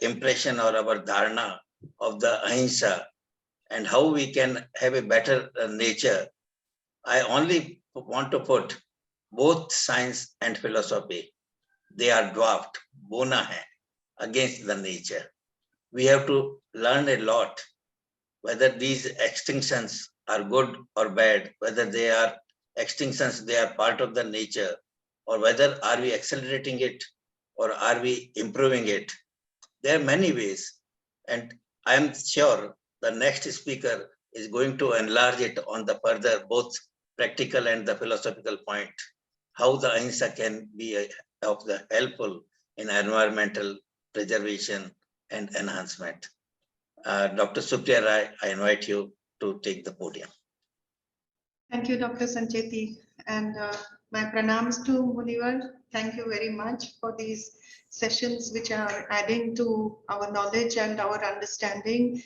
impression or our dharna of the ahimsa, and how we can have a better nature. I only want to put both science and philosophy, they are dwarfed, bona hai, against the nature. We have to learn a lot, whether these extinctions are good or bad, whether they are extinctions, they are part of the nature, or whether are we accelerating it or are we improving it. There are many ways, and I am sure the next speaker is going to enlarge it on the further both practical and the philosophical point, how the ahimsa can be of the helpful in environmental preservation and enhancement. Dr. Supriya Rai, I invite you to take the podium. Thank you, Dr. Sanchetee, and my pranams to Munivar Thank you very much for these sessions which are adding to our knowledge and our understanding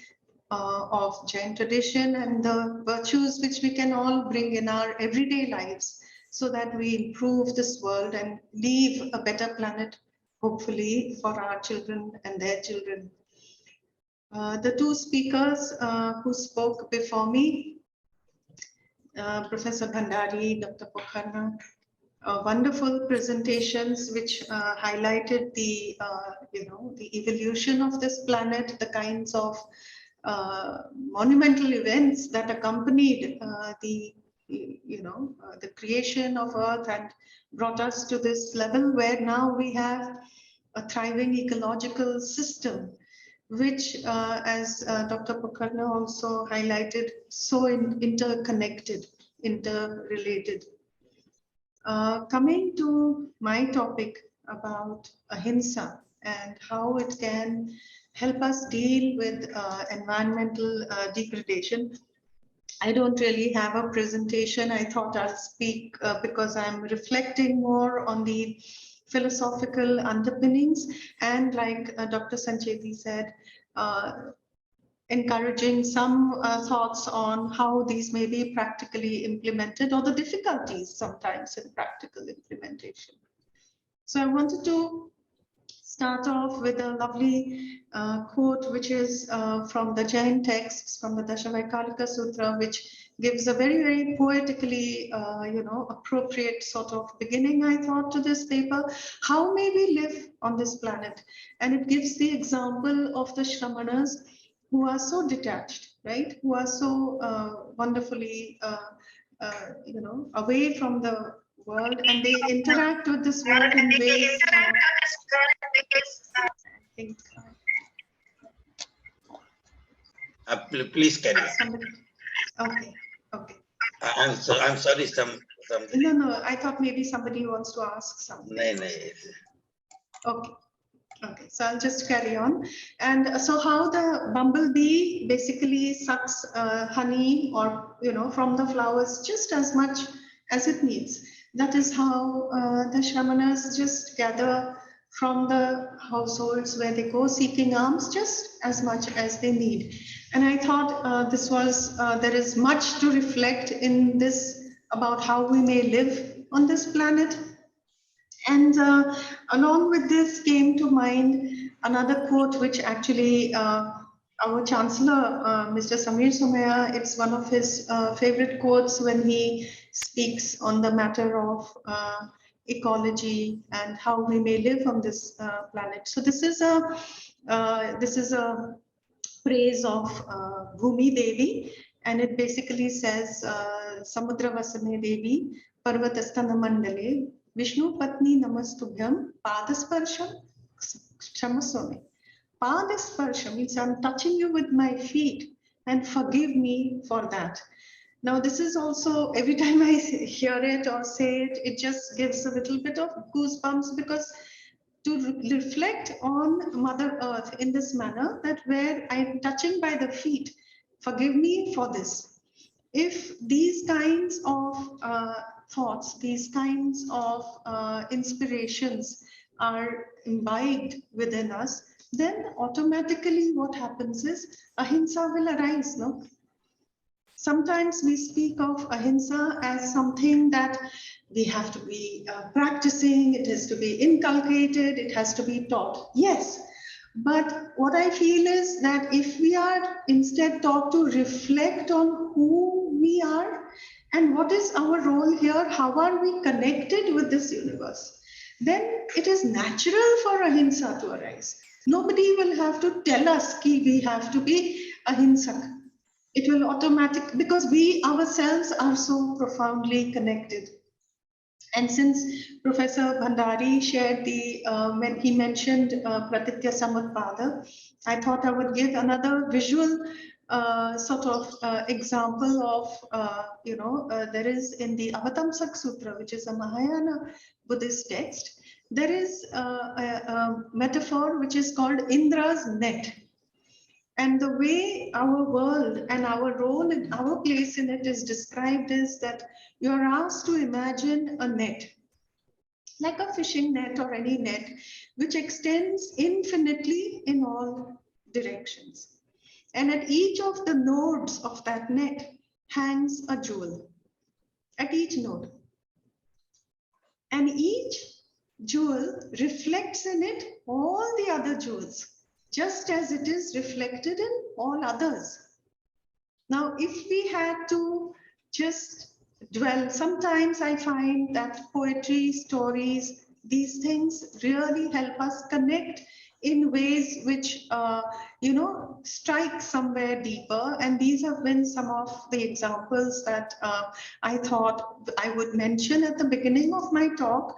of Jain tradition and the virtues which we can all bring in our everyday lives so that we improve this world and leave a better planet, hopefully, for our children and their children. The two speakers who spoke before me, Professor Bhandari, Dr. Pokhara, wonderful presentations which highlighted the the evolution of this planet, the kinds of monumental events that accompanied the creation of Earth and brought us to this level where now we have a thriving ecological system, which, as Dr. Pokhara also highlighted, so interconnected, interrelated. Coming to my topic about ahimsa and how it can help us deal with environmental degradation. I don't really have a presentation. I thought I'll speak because I'm reflecting more on the philosophical underpinnings and, like Dr. Sanchetee said, encouraging some thoughts on how these may be practically implemented or the difficulties sometimes in practical implementation. So I wanted to start off with a lovely quote, which is from the Jain texts, from the Dashavaikalika Sutra, which gives a very, very poetically, appropriate sort of beginning, I thought, to this paper. How may we live on this planet? And it gives the example of the Shramanas who are so detached, right? Who are so wonderfully, away from the world, and they interact with this world in ways. I think. Please carry on. Somebody. Okay. Okay. I'm sorry. Something. No. I thought maybe somebody wants to ask something. No. Okay. Okay, so I'll just carry on. And so how the bumblebee basically sucks honey or, from the flowers just as much as it needs. That is how the Shramanas just gather from the households where they go seeking alms just as much as they need. And I thought this was, there is much to reflect in this about how we may live on this planet. And along with this came to mind another quote, which actually our Chancellor, Mr. Somaiya, it's one of his favorite quotes when he speaks on the matter of ecology and how we may live on this planet. So this is a praise of Bhumi Devi, and it basically says Samudra Vasane Devi Parvatastana Mandale Vishnu Patni Namastubhyam Padasparsham Kshamaswami. Padasparsham means I'm touching you with my feet and forgive me for that. Now this is also, every time I hear it or say it, it just gives a little bit of goosebumps, because to reflect on Mother Earth in this manner, that where I'm touching by the feet, forgive me for this. If these kinds of thoughts, these kinds of inspirations are imbibed within us, then automatically what happens is ahimsa will arise, no? Sometimes we speak of ahimsa as something that we have to be practicing, it has to be inculcated, it has to be taught. Yes, but what I feel is that if we are instead taught to reflect on who we are and what is our role here, how are we connected with this universe, then it is natural for ahimsa to arise. Nobody will have to tell us that we have to be ahimsak. It will automatically, because we ourselves are so profoundly connected. And since Professor Bhandari shared when he mentioned Pratityasamutpada, I thought I would give another visual sort of example of, there is in the Avatamsak Sutra, which is a Mahayana Buddhist text, there is a metaphor which is called Indra's net. And the way our world and our role and our place in it is described is that you are asked to imagine a net. like a fishing net or any net, which extends infinitely in all directions. And at each of the nodes of that net hangs a jewel, at each node. And each jewel reflects in it all the other jewels, just as it is reflected in all others. Now, if we had to just dwell, sometimes I find that poetry, stories, these things really help us connect in ways which, strike somewhere deeper. And these have been some of the examples that I thought I would mention at the beginning of my talk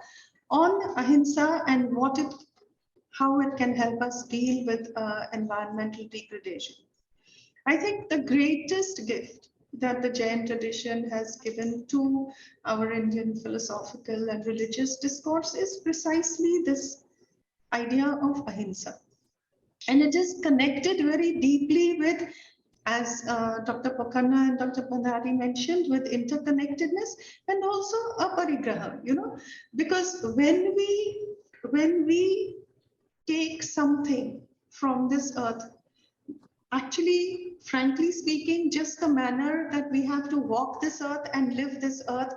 on ahimsa and how it can help us deal with environmental degradation. I think the greatest gift that the Jain tradition has given to our Indian philosophical and religious discourse is precisely this idea of ahimsa. And it is connected very deeply with, as Dr. Pokhanna and Dr. Bhandari mentioned, with interconnectedness and also aparigraha, because when we take something from this earth, actually, frankly speaking, just the manner that we have to walk this earth and live this earth,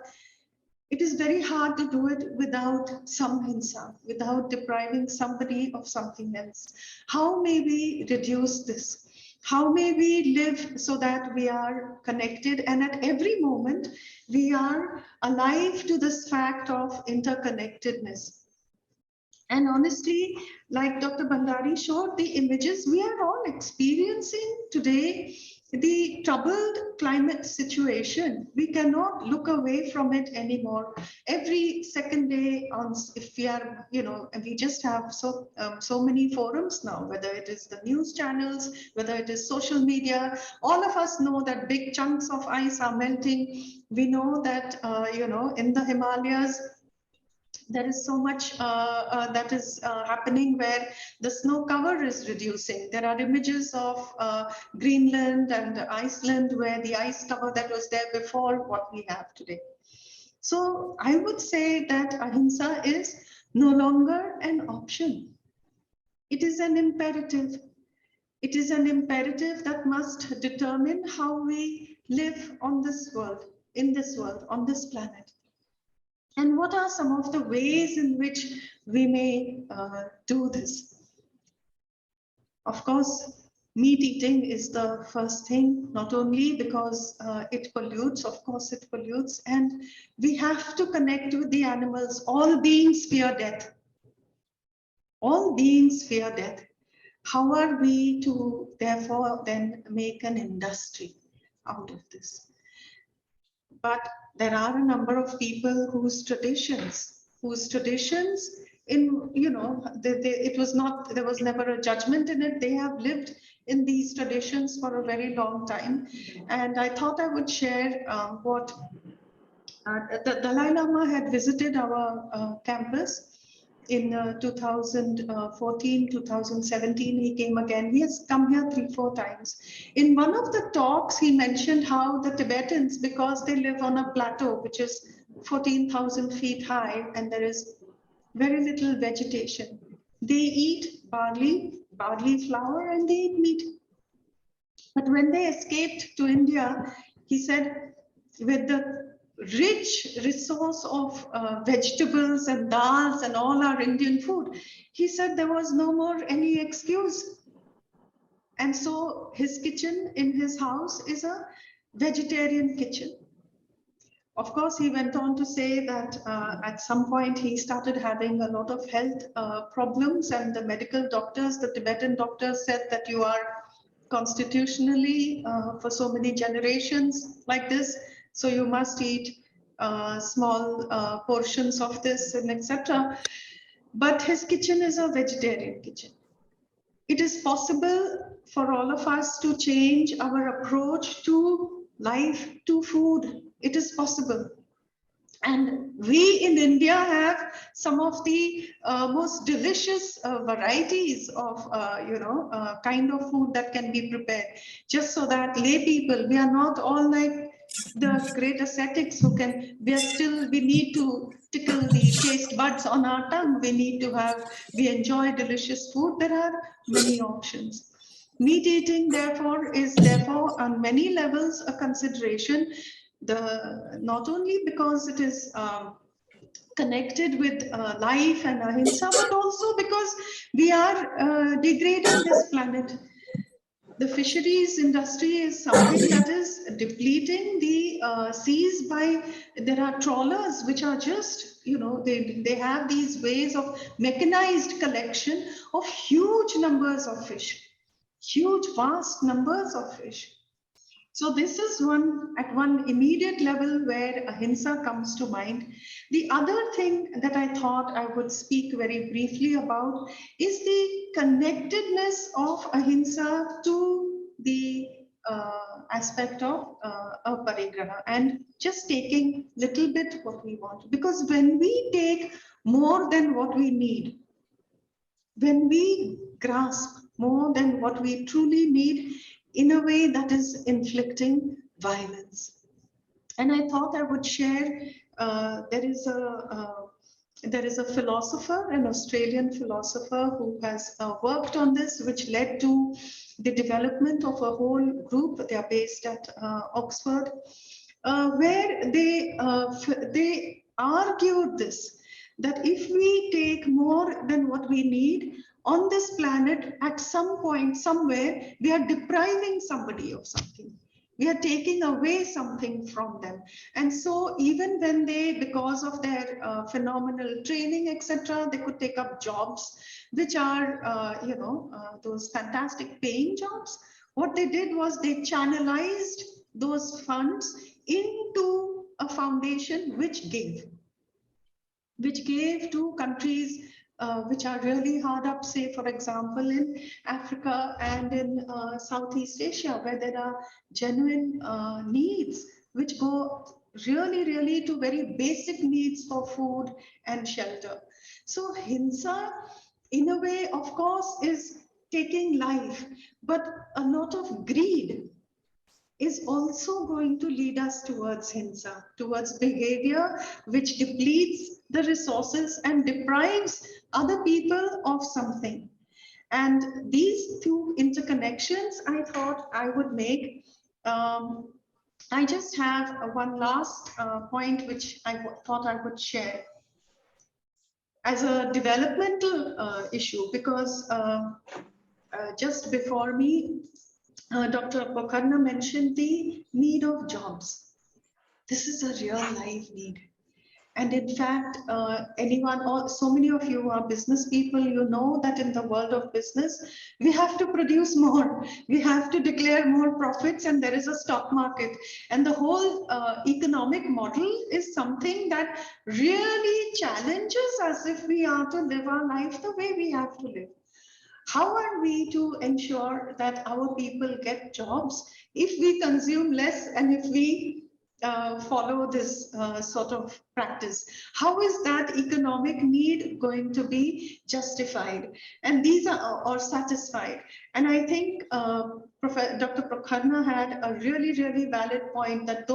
it is very hard to do it without some himsa, without depriving somebody of something else. How may we reduce this? How may we live so that we are connected and at every moment we are alive to this fact of interconnectedness? And honestly, like Dr. Bhandari showed the images, we are all experiencing today the troubled climate situation. We cannot look away from it anymore. Every second day, if we are, and we just have so many forums now, whether it is the news channels, whether it is social media, all of us know that big chunks of ice are melting. We know that, in the Himalayas, there is so much that is happening where the snow cover is reducing. There are images of Greenland and Iceland where the ice cover that was there before what we have today. So I would say that ahimsa is no longer an option. It is an imperative. It is an imperative that must determine how we live on this world, in this world, on this planet. And what are some of the ways in which we may do this? Of course, meat eating is the first thing, not only because it pollutes, of course it pollutes, and we have to connect with the animals. All beings fear death. All beings fear death. How are we to therefore then make an industry out of this? But there are a number of people whose traditions in, it was not, there was never a judgment in it. They have lived in these traditions for a very long time. And I thought I would share what the Dalai Lama had visited our campus in 2014, 2017, he came again. He has come here 3-4 times. In one of the talks, he mentioned how the Tibetans, because they live on a plateau, which is 14,000 feet high, and there is very little vegetation. They eat barley flour, and they eat meat. But when they escaped to India, he said, with the rich resource of vegetables and dals and all our Indian food, he said there was no more any excuse. And so his kitchen in his house is a vegetarian kitchen. Of course, he went on to say that at some point he started having a lot of health problems, and the medical doctors, the Tibetan doctors, said that you are constitutionally for so many generations like this, so you must eat small portions of this and etc. But his kitchen is a vegetarian kitchen. It is possible for all of us to change our approach to life, to food. It is possible. And we in India have some of the most delicious varieties of, kind of food that can be prepared. Just so that lay people, we are not all like the great ascetics who can, we need to tickle the taste buds on our tongue. We enjoy delicious food. There are many options. Meat eating, therefore, is on many levels a consideration. Not only because it is connected with life and ahimsa, but also because we are degrading this planet. The fisheries industry is something that is depleting the seas there are trawlers which are just, they have these ways of mechanized collection of huge numbers of fish, huge, vast numbers of fish. So this is at one immediate level where ahimsa comes to mind. The other thing that I thought I would speak very briefly about is the connectedness of ahimsa to the aspect of aparigraha, and just taking little bit what we want. Because when we take more than what we need, when we grasp more than what we truly need, in a way that is inflicting violence. And I thought I would share, there is a philosopher, an Australian philosopher who has worked on this, which led to the development of a whole group. They are based at Oxford, where they argued this, that if we take more than what we need on this planet, at some point, somewhere, we are depriving somebody of something. We are taking away something from them. And so even when they, because of their phenomenal training, etc., they could take up jobs, which are, those fantastic paying jobs. What they did was they channelized those funds into a foundation which gave to countries which are really hard up, say, for example, in Africa and in Southeast Asia, where there are genuine needs which go really, really to very basic needs for food and shelter. So himsa, in a way, of course, is taking life, but a lot of greed is also going to lead us towards himsa, towards behavior which depletes the resources and deprives other people of something. And these two interconnections, I thought I would make. I just have one last point which I thought I would share as a developmental issue, because just before me, Dr. Pokharna mentioned the need of jobs. This is a real life need. And in fact, so many of you are business people, you know that in the world of business, we have to produce more. We have to declare more profits, and there is a stock market. And the whole economic model is something that really challenges us if we are to live our life the way we have to live. How are we to ensure that our people get jobs if we consume less and if we follow this sort of practice? How is that economic need going to be justified? And these are or satisfied. And I think Dr. Pokharna had a really, really valid point that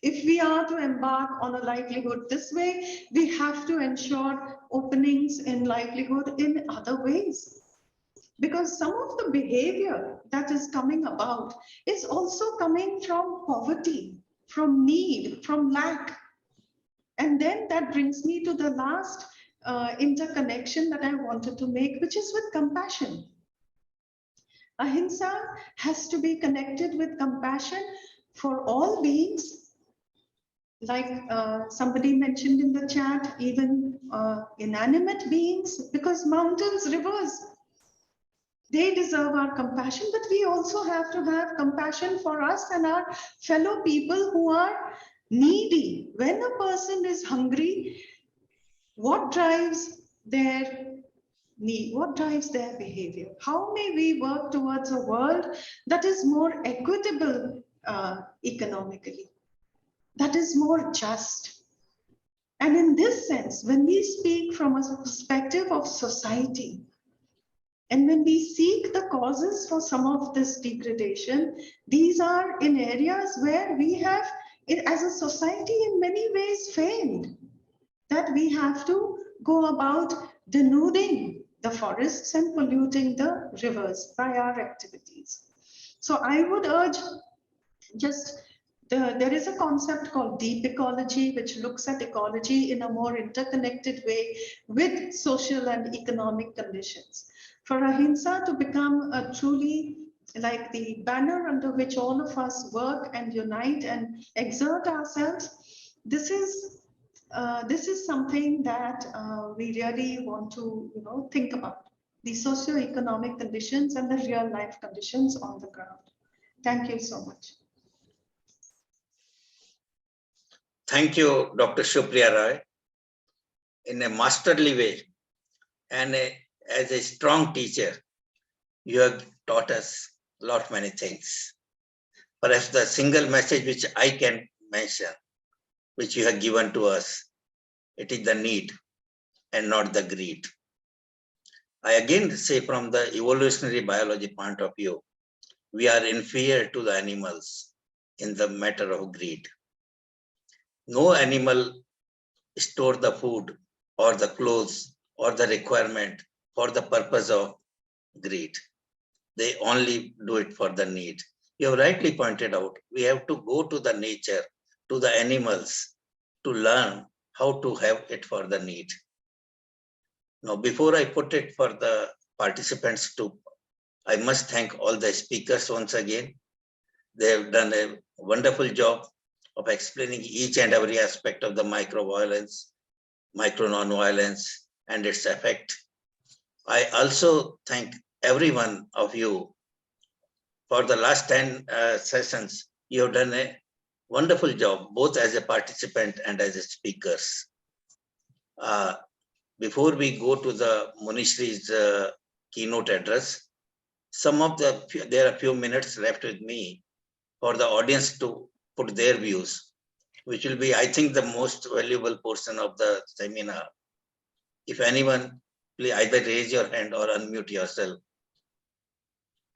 if we are to embark on a livelihood this way, we have to ensure openings in livelihood in other ways. Because some of the behavior that is coming about is also coming from poverty, from need, from lack. And then that brings me to the last interconnection that I wanted to make, which is with compassion. Ahimsa has to be connected with compassion for all beings. Like somebody mentioned in the chat, even inanimate beings, because mountains, rivers, they deserve our compassion, but we also have to have compassion for us and our fellow people who are needy. When a person is hungry, what drives their need? What drives their behavior? How may we work towards a world that is more equitable economically, that is more just? And in this sense, when we speak from a perspective of society, and when we seek the causes for some of this degradation, these are in areas where we have as a society in many ways failed, that we have to go about denuding the forests and polluting the rivers by our activities. So I would urge there is a concept called deep ecology, which looks at ecology in a more interconnected way with social and economic conditions. For ahimsa to become a truly like the banner under which all of us work and unite and exert ourselves, this is something that we really want to think about, the socio-economic conditions and the real life conditions on the ground. Thank you so much. Thank you, Dr. Supriya Roy, in a masterly way and as a strong teacher. You have taught us a lot many things. Perhaps the single message which I can mention, which you have given to us, it is the need and not the greed. I again say from the evolutionary biology point of view, we are inferior to the animals in the matter of greed. No animal store the food or the clothes or the requirement for the purpose of greed. They only do it for the need. You have rightly pointed out, we have to go to the nature, to the animals, to learn how to have it for the need. Now, before I put it for the participants to, I must thank all the speakers once again. They have done a wonderful job of explaining each and every aspect of the micro-violence, micro-nonviolence, and its effect. I also thank every one of you for the last 10 sessions. You have done a wonderful job, both as a participant and as a speakers. Before we go to the Munishri's keynote address, there are a few minutes left with me for the audience to put their views, which will be, I think, the most valuable portion of the seminar. If anyone, please either raise your hand or unmute yourself.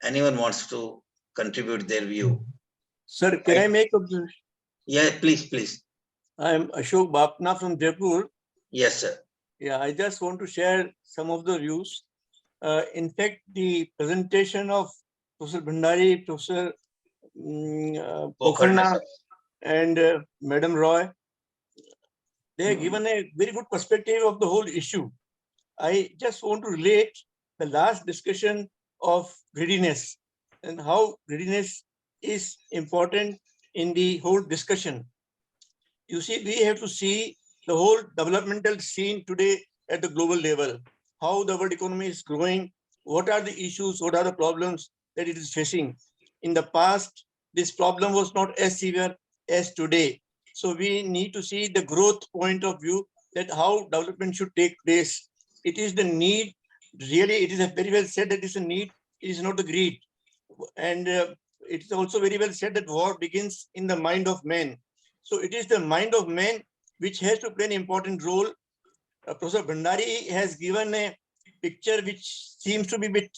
Anyone wants to contribute their view? Sir, can I make a observation? Yeah, please. I am Ashok Bapna from Jaipur. Yes, sir. Yeah, I just want to share some of the views. In fact, the presentation of Professor Bhandari, Professor Pokharna, and Madam Roy, they have given a very good perspective of the whole issue. I just want to relate the last discussion of greediness and how greediness is important in the whole discussion. You see, we have to see the whole developmental scene today at the global level, how the world economy is growing, what are the issues, what are the problems that it is facing. In the past, this problem was not as severe as today. So we need to see the growth point of view, that how development should take place. It is the need, really, it is very well said that it is a need, it is not the greed. And it is also very well said that war begins in the mind of man. So it is the mind of man which has to play an important role. Professor Bhandari has given a picture which seems to be a bit,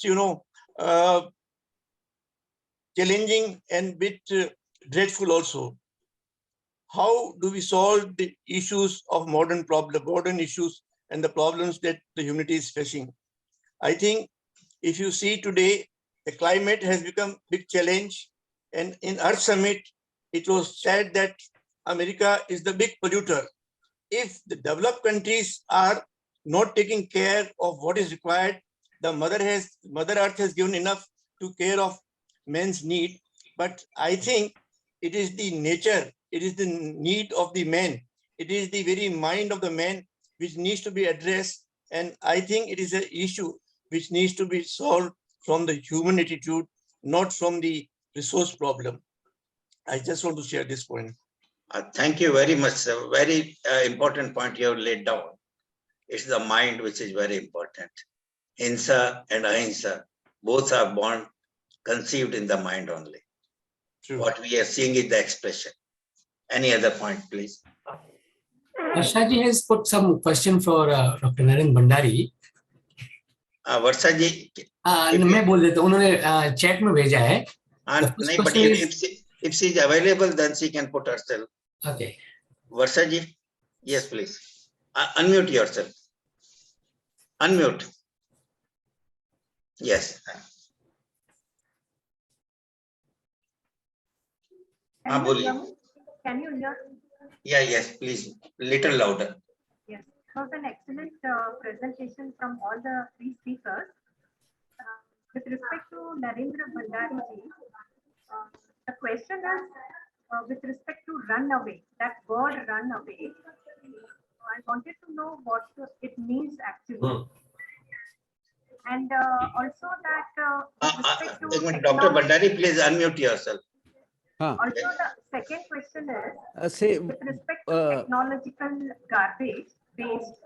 challenging and bit dreadful also. How do we solve the issues of modern issues and the problems that the humanity is facing? I think if you see today, the climate has become a big challenge. And in Earth Summit, it was said that America is the big polluter. If the developed countries are not taking care of what is required, the Mother Earth has given enough to care of man's need. But I think it is the nature, it is the need of the man, it is the very mind of the man which needs to be addressed. And I think it is an issue which needs to be solved from the human attitude, not from the resource problem. I just want to share this point. Thank you very much, sir. Very important point you have laid down. It's the mind which is very important. Himsa and ahimsa, both are born, conceived in the mind only. True. What we are seeing is the expression. Any other point, please? Varshaji has put some question for Dr. Narendra Bhandari. Varshaji, मैं बोल देता हूँ, उन्होंने chat में भेजा है. if she is available, then she can put herself. Okay. Varsaji, yes, please. Unmute yourself. Unmute. Yes. Can you hear Boli. me? Can you hear? Yeah, yes, please. Little louder. Yes. It was an excellent presentation from all the three speakers. With respect to Narendra Bhandari ji, the question is with respect to run away, that word run away. I wanted to know what it means actually. And also that with respect to Dr. technology. Bhandari, please unmute yourself. Also, the second question is say, with respect to technological garbage waste,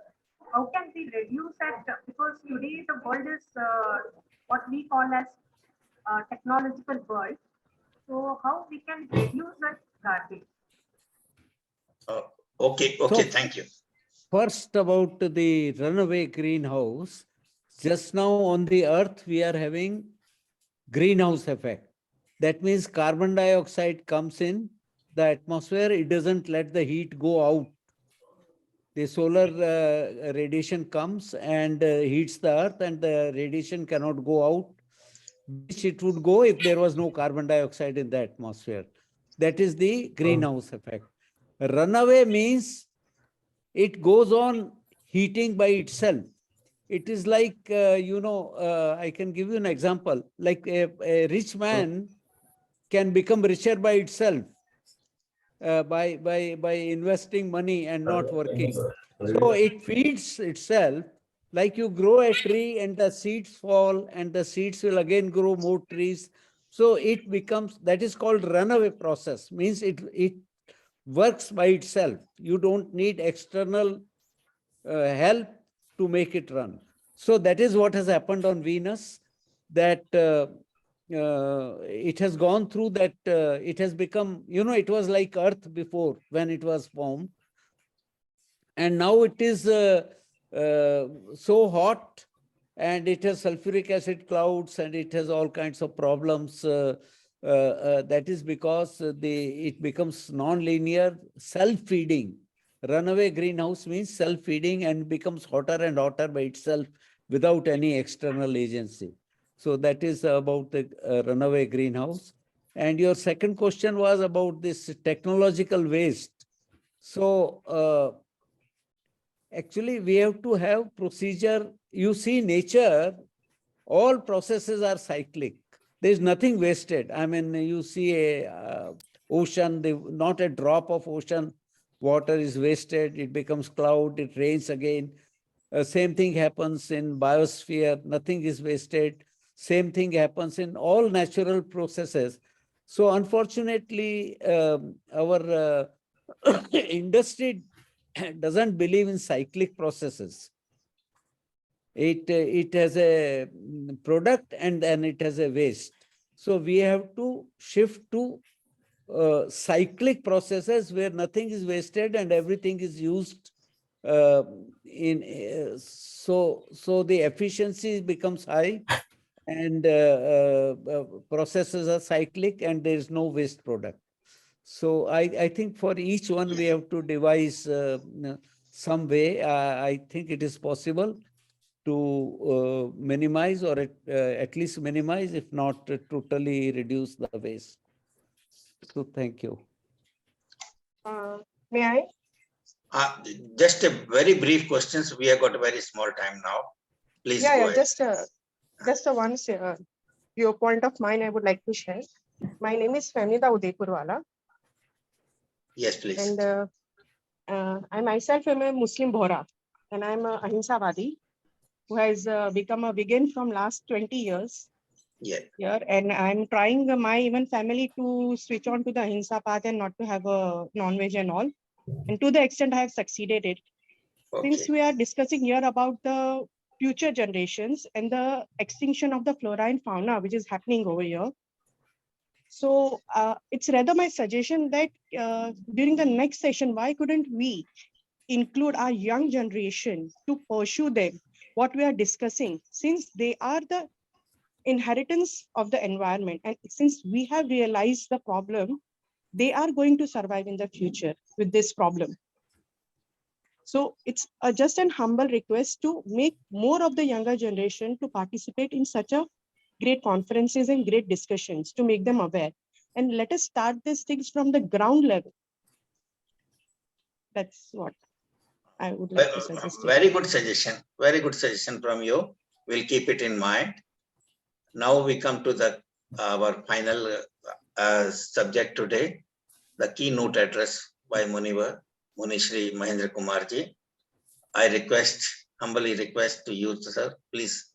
how can we reduce that? Because today the world is what we call as technological world. So how we can reduce that garbage? Okay, So- thank you. First, about the runaway greenhouse. Just now on the earth, we are having greenhouse effect. That means carbon dioxide comes in the atmosphere. It doesn't let the heat go out. The solar radiation comes and heats the earth, and the radiation cannot go out, which it would go if there was no carbon dioxide in the atmosphere. That is the greenhouse effect. Runaway means it goes on heating by itself. It is like, I can give you an example. Like a rich man can become richer by itself, by investing money and not working. So it feeds itself. Like you grow a tree and the seeds fall and the seeds will again grow more trees. So it becomes, that is called runaway process, means it works by itself. You don't need external help to make it run. So that is what has happened on Venus, that it has gone through that, it has become, it was like Earth before when it was formed. And now it is so hot, and it has sulfuric acid clouds, and it has all kinds of problems. That is because it becomes non-linear, self-feeding. Runaway greenhouse means self-feeding and becomes hotter and hotter by itself without any external agency. So that is about the runaway greenhouse. And your second question was about this technological waste. So actually, we have to have procedure. You see, nature, all processes are cyclic. There is nothing wasted. I mean, you see a ocean, not a drop of ocean water is wasted. It becomes cloud, it rains again. Same thing happens in biosphere. Nothing is wasted. Same thing happens in all natural processes. So unfortunately, our industry doesn't believe in cyclic processes. It has a product and then it has a waste. So we have to shift to cyclic processes where nothing is wasted and everything is used so the efficiency becomes high, and processes are cyclic and there is no waste product. So I think for each one we have to devise some way. I think it is possible to minimize, or at least minimize, if not totally reduce the waste. So thank you. May I? Just a very brief questions. We have got a very small time now. Please go ahead. Just a one viewpoint of mine I would like to share. My name is Femida Udaipurwala. Yes, please. And I myself am a Muslim Bohra, and I'm a Ahimsavadi who has become a vegan from last 20 years. Yeah. Here, and I'm trying my even family to switch on to the Ahimsa path and not to have a non-veg and all. And to the extent I have succeeded it. Okay. Since we are discussing here about the future generations and the extinction of the flora and fauna, which is happening over here. So it's rather my suggestion that during the next session, why couldn't we include our young generation to pursue them, what we are discussing, since they are the inheritance of the environment. And since we have realized the problem, they are going to survive in the future with this problem. So it's just an humble request to make more of the younger generation to participate in such a great conferences and great discussions to make them aware. And let us start these things from the ground level. That's what I would like to suggest. Very good suggestion. Very good suggestion from you. We'll keep it in mind. Now we come to our final subject today, the keynote address by Munishri Mahendra Kumarji. I humbly request to you, sir, please.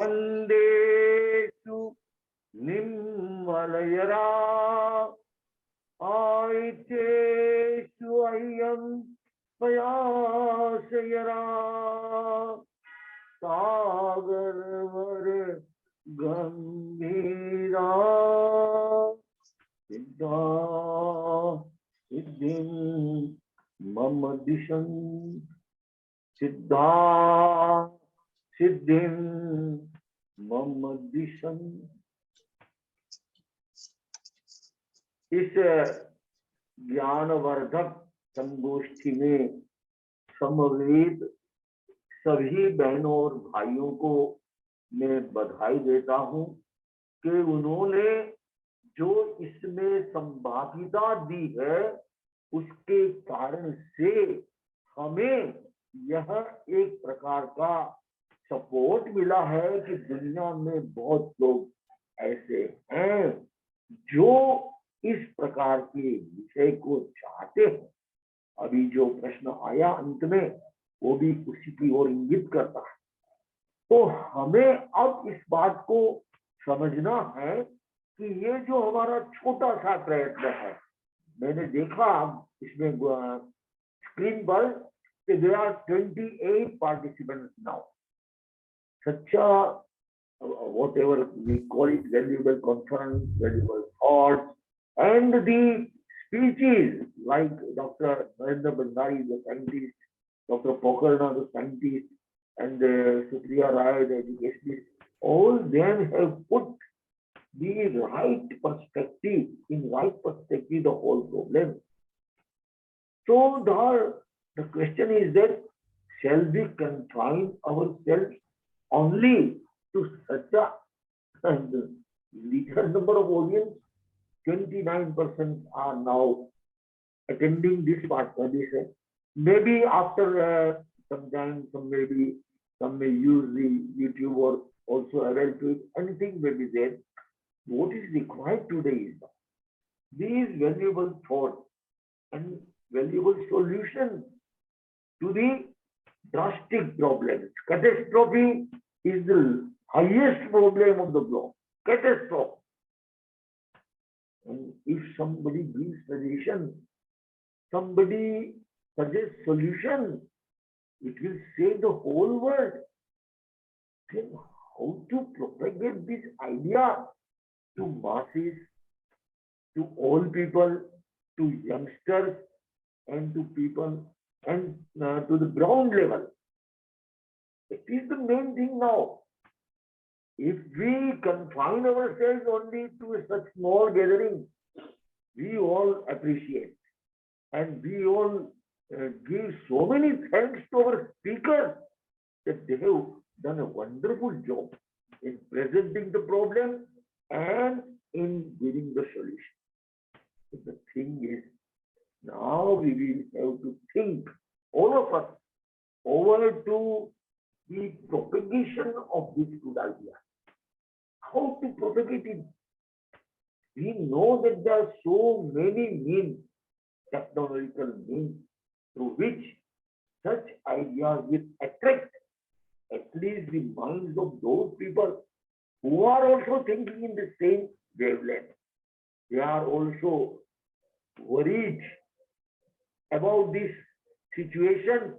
Vandesu Nimmalayara Aitesu Ayam Payasayara Sagarvare Gambira Siddha Siddhim Mamadishan Siddha Siddhim Mamadishan. इस ज्ञानवर्धक संगोष्ठी में समवेत सभी बहनों और भाइयों को मैं बधाई देता हूं कि उन्होंने जो इसमें संभाव्यता दी है उसके कारण से हमें यह एक प्रकार का सपोर्ट मिला है कि दुनिया में बहुत लोग ऐसे हैं जो इस प्रकार के विषय को चाहते हैं। अभी जो प्रश्न आया अंत में वो भी उसी की ओर इंगित करता है। तो हमें अब इस बात को समझना है कि ये जो हमारा छोटा सा प्रयत्न है, मैंने देखा इसमें स्क्रीन पर there are 28 participants now. Such a whatever we call it, valuable conference, valuable thoughts, and the speeches like Dr. Narendra Bhandari, the scientist, Dr. Pokarna, the scientist, and Supriya Rai, the educationist, all them have put the right perspective, the whole problem. So the question is that shall we confine ourselves only to such a little number of audience? 29% are now attending this part. Maybe after some time, some may use the YouTube or also avail to it. Anything may be there. What is required today is these valuable thoughts and valuable solutions to the drastic problems. Catastrophe is the highest problem of the globe. Catastrophe. And if somebody gives suggestion, somebody suggests solution, it will save the whole world. Then how to propagate this idea to masses, to all people, to youngsters, and to people, and to the ground level? It is the main thing now. If we confine ourselves only to such small gatherings, we all appreciate, and we all give so many thanks to our speakers that they have done a wonderful job in presenting the problem and in giving the solution. But the thing is, now we will have to think, all of us, over to the propagation of this good idea. How to propagate it? We know that there are so many means, technological means, through which such ideas will attract at least the minds of those people who are also thinking in the same wavelength. They are also worried about this situation.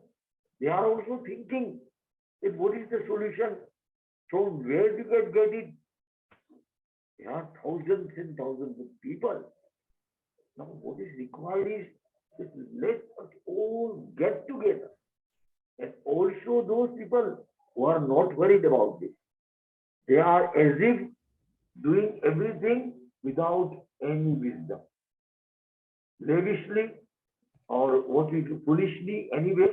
They are also thinking that what is the solution? From where to get it? There are thousands and thousands of people. Now what is required is Let us all get together. And also those people who are not worried about this. They are as if doing everything without any wisdom. Lavishly or what we do foolishly anyway,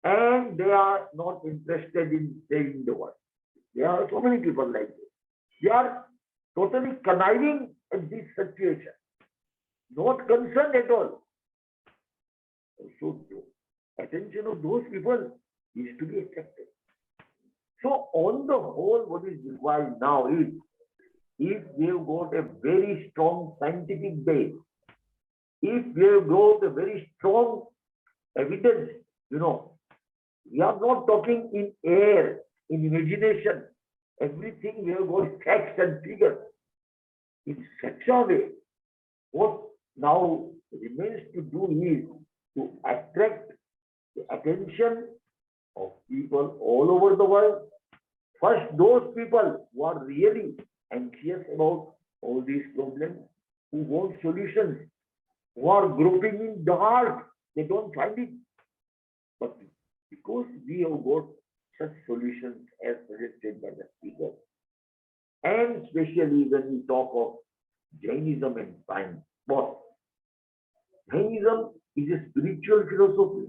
and they are not interested in saving the world. There are so many people like this. They are totally conniving at this situation, not concerned at all. So the attention of those people is to be attracted. So on the whole, what is required now is, if we have got a very strong scientific base, if we have got a very strong evidence, we are not talking in air, in imagination. Everything we have got facts and figures. In such a way, what now remains to do is to attract the attention of people all over the world. First, those people who are really anxious about all these problems, who want solutions, who are groping in dark, they don't find it. But because we have got such solutions as suggested by the speaker, and especially when we talk of Jainism and science, both. Jainism is a spiritual philosophy,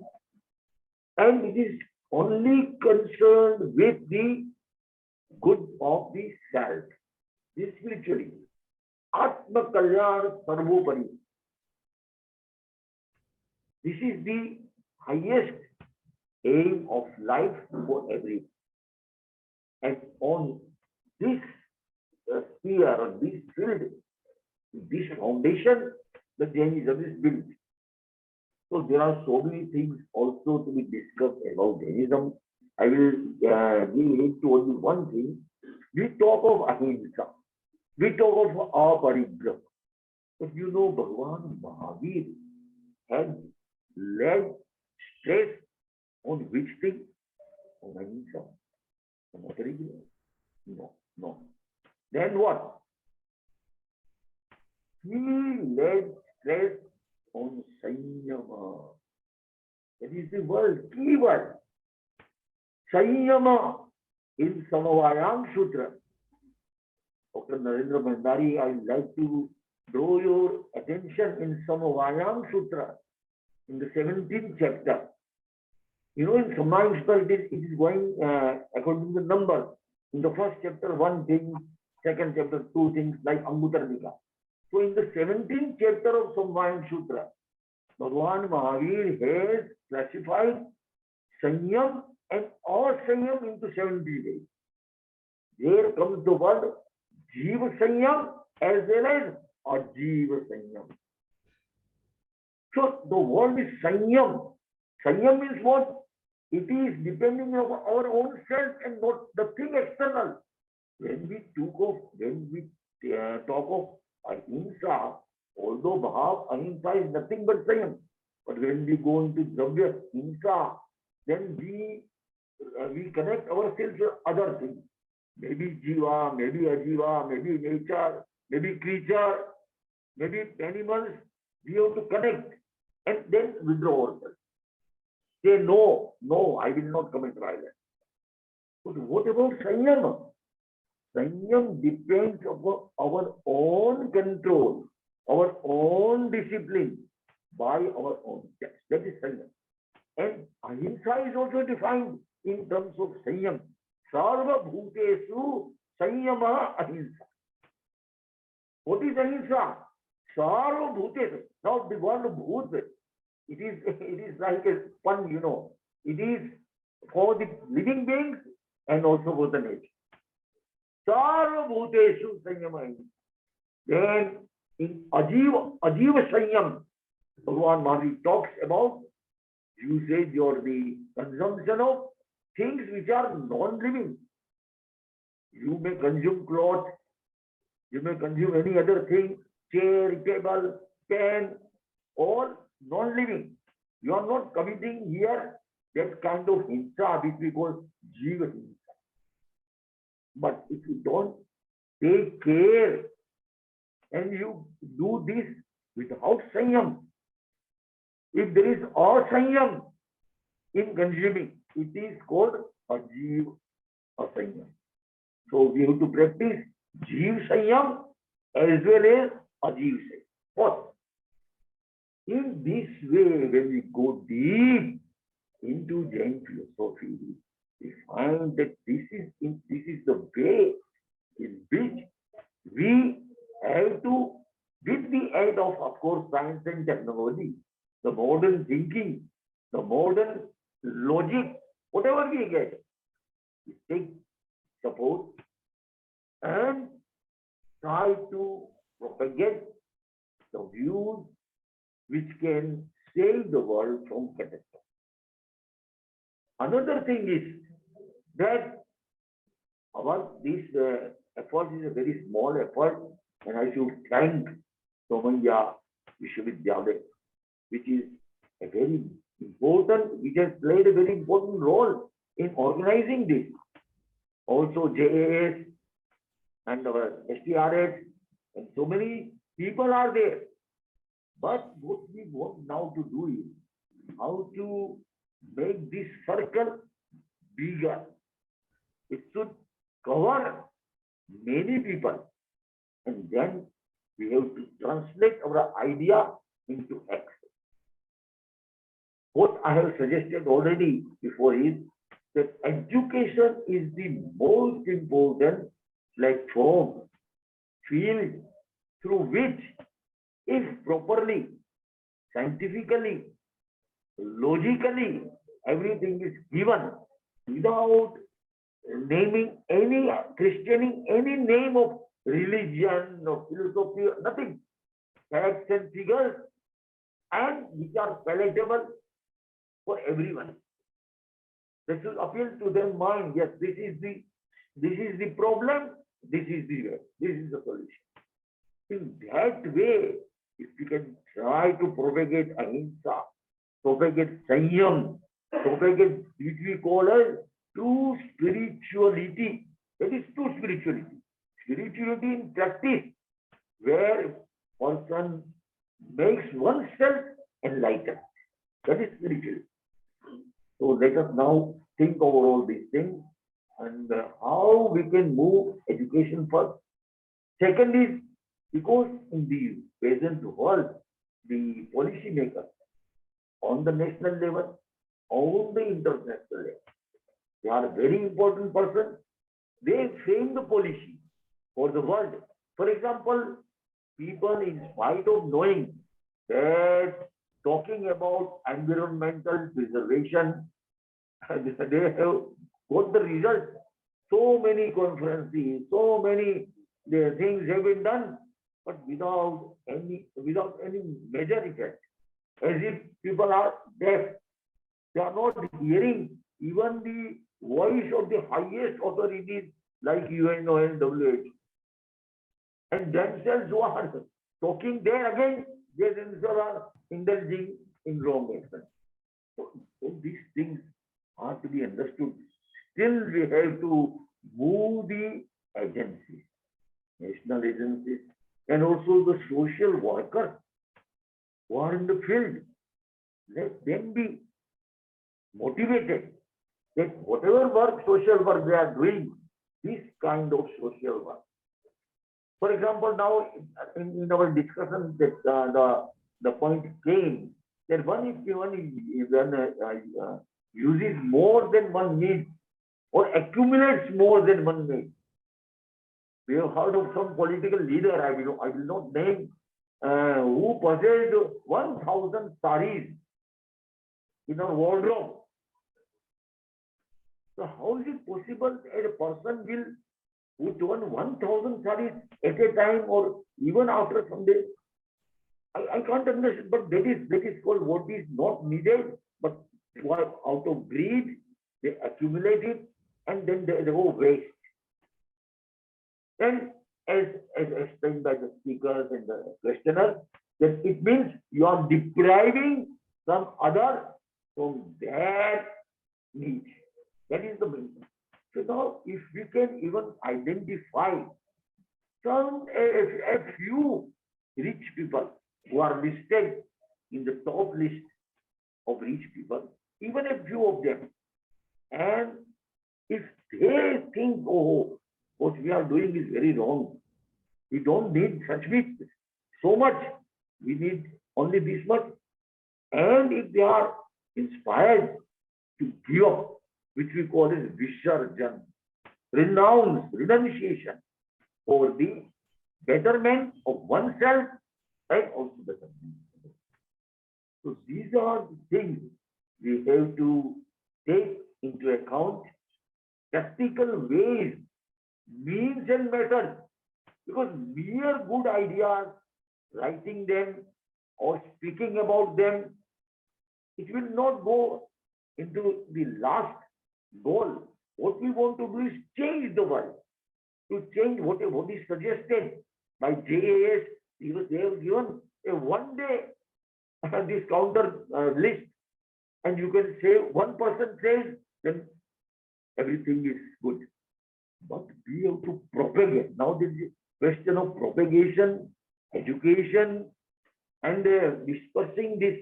and it is only concerned with the good of the self, this spirituality. Atma Kalyan Sarvopari. This is the highest aim of life for everyone. And on this sphere, on this field, this foundation, the Jainism is built. So there are so many things also to be discussed about Jainism. I will give to only one thing. We talk of ahimsa. We talk of Paraparoupgarha. But Bhagavan Mahavir had laid stress on which thing? On ahimsa. On Paraparoupgarha? No. Then what? He laid stress on Sanyama. That is the word, key word. Sanyama in Somaiya Sutra. Dr. Narendra Bhandari, I would like to draw your attention in Somaiya Sutra, in the 17th chapter. In Somaiya Sutra, it is going according to the number. In the first chapter, one thing, second chapter, two things, like Ambutarnika. So in the 17th chapter of Somaiya Sutra, Bhagavan Mahavir has classified Sanyam and Asanyam into 70 ways. There comes the word Jiva Sanyam as well as Ajiva Sanyam. So the word is Sanyam. Sanyam means what? It is depending on our own self and not the thing external. When we talk of ahimsa, although Bhav ahimsa is nothing but Sanyam. But when we go into Dravya himsa, then we connect ourselves with other things. Maybe Jiva, maybe Ajiva, maybe nature, maybe creature, maybe animals. We have to connect and then withdraw ourselves. Say, no, I will not commit violence. But what about Sanyam? Sanyam depends upon our own control, our own discipline by our own steps. That is Sanyam. And ahimsa is also defined in terms of Sanyam. Sarva bhutesu Sanyama ahimsa. What is ahimsa? Sarva bhutesu. Now the word bhut, it is like a pun, It is for the living beings and also for the nature. Sarva bhutesu Sanyama ahimsa. Then in Ajiva Sanyam, Bhagavan Mahavir talks about usage or the consumption of things which are non-living. You may consume cloth, you may consume any other thing, chair, table, pen, all non-living. You are not committing here that kind of himsa which we call jiva himsa. But if you don't take care and you do this without sanyam, If there is asanyam in consuming, it is called ajiv asanyam. So we have to practice jiv sanyam as well as ajiv sanyam. What? In this way, when we go deep into Jain philosophy, we find that this is the way in which we have to, with the aid of course, science and technology, the modern thinking, the modern logic, whatever we get, we take support and try to propagate the views which can save the world from catastrophe. Another thing is that this effort is a very small effort, and I should thank Somaiya Vidhyavihar, which is a very important, which has played a very important role in organizing this. Also JAS and our STRS, and so many people are there. But what we want now to do is how to make this circle bigger. It should cover many people, and then we have to translate our idea into action. What I have suggested already before is that education is the most important platform, field through which, if properly, scientifically, logically, everything is given without naming any, questioning any name of religion or philosophy, nothing. Facts and figures, and which are palatable for everyone. That should appeal to their mind. Yes, this is the problem, this is the way, this is the solution. In that way, if you can try to propagate ahimsa, propagate sanyam, propagate which we call as true spirituality. That is true spirituality. Spirituality in practice, where person makes oneself enlightened. That is spirituality. So let us now think over all these things and how we can move education first. Second is, because in the present world, the policy makers on the national level, on the international level, they are a very important person. They frame the policy for the world. For example, people, in spite of knowing that talking about environmental preservation, they have got the result. So many conferences, so many things have been done, but without any major effect. As if people are deaf. They are not hearing even the voice of the highest authorities like UNO and WHO. And themselves who are talking there again, they themselves are indulging in wrong action. So these things are to be understood. Still, we have to move the agencies, national agencies, and also the social workers who are in the field. Let them be motivated that whatever work, social work they are doing, this kind of social work. For example, now in our discussion, that the point came that one uses more than one needs or accumulates more than one needs. We have heard of some political leader, I will not name, who possessed 1,000 saris in a wardrobe. So how is it possible that a person will put on 1,000 saris at a time or even after some days? I can't understand, but that is called what is not needed, but out of greed, they accumulate it and then they go waste. And as explained by the speakers and the questioners, that it means you are depriving some other from their needs. That is the meaning. So now, if we can even identify a few rich people who are listed in the top list of rich people, even a few of them. And if they think, oh, what we are doing is very wrong, we don't need such big, so much, we need only this much. And if they are inspired to give up, which we call as Visarjan, renunciation for the betterment of oneself and also betterment. So these are the things we have to take into account. Practical ways, means and methods, because mere good ideas, writing them or speaking about them, it will not go into the last goal. What we want to do is change the world, to change what is suggested by GAIA. They have given a one-day this counter list, and you can say one person says, then everything is good. But we have to propagate. Now there is a question of propagation, education, and dispersing this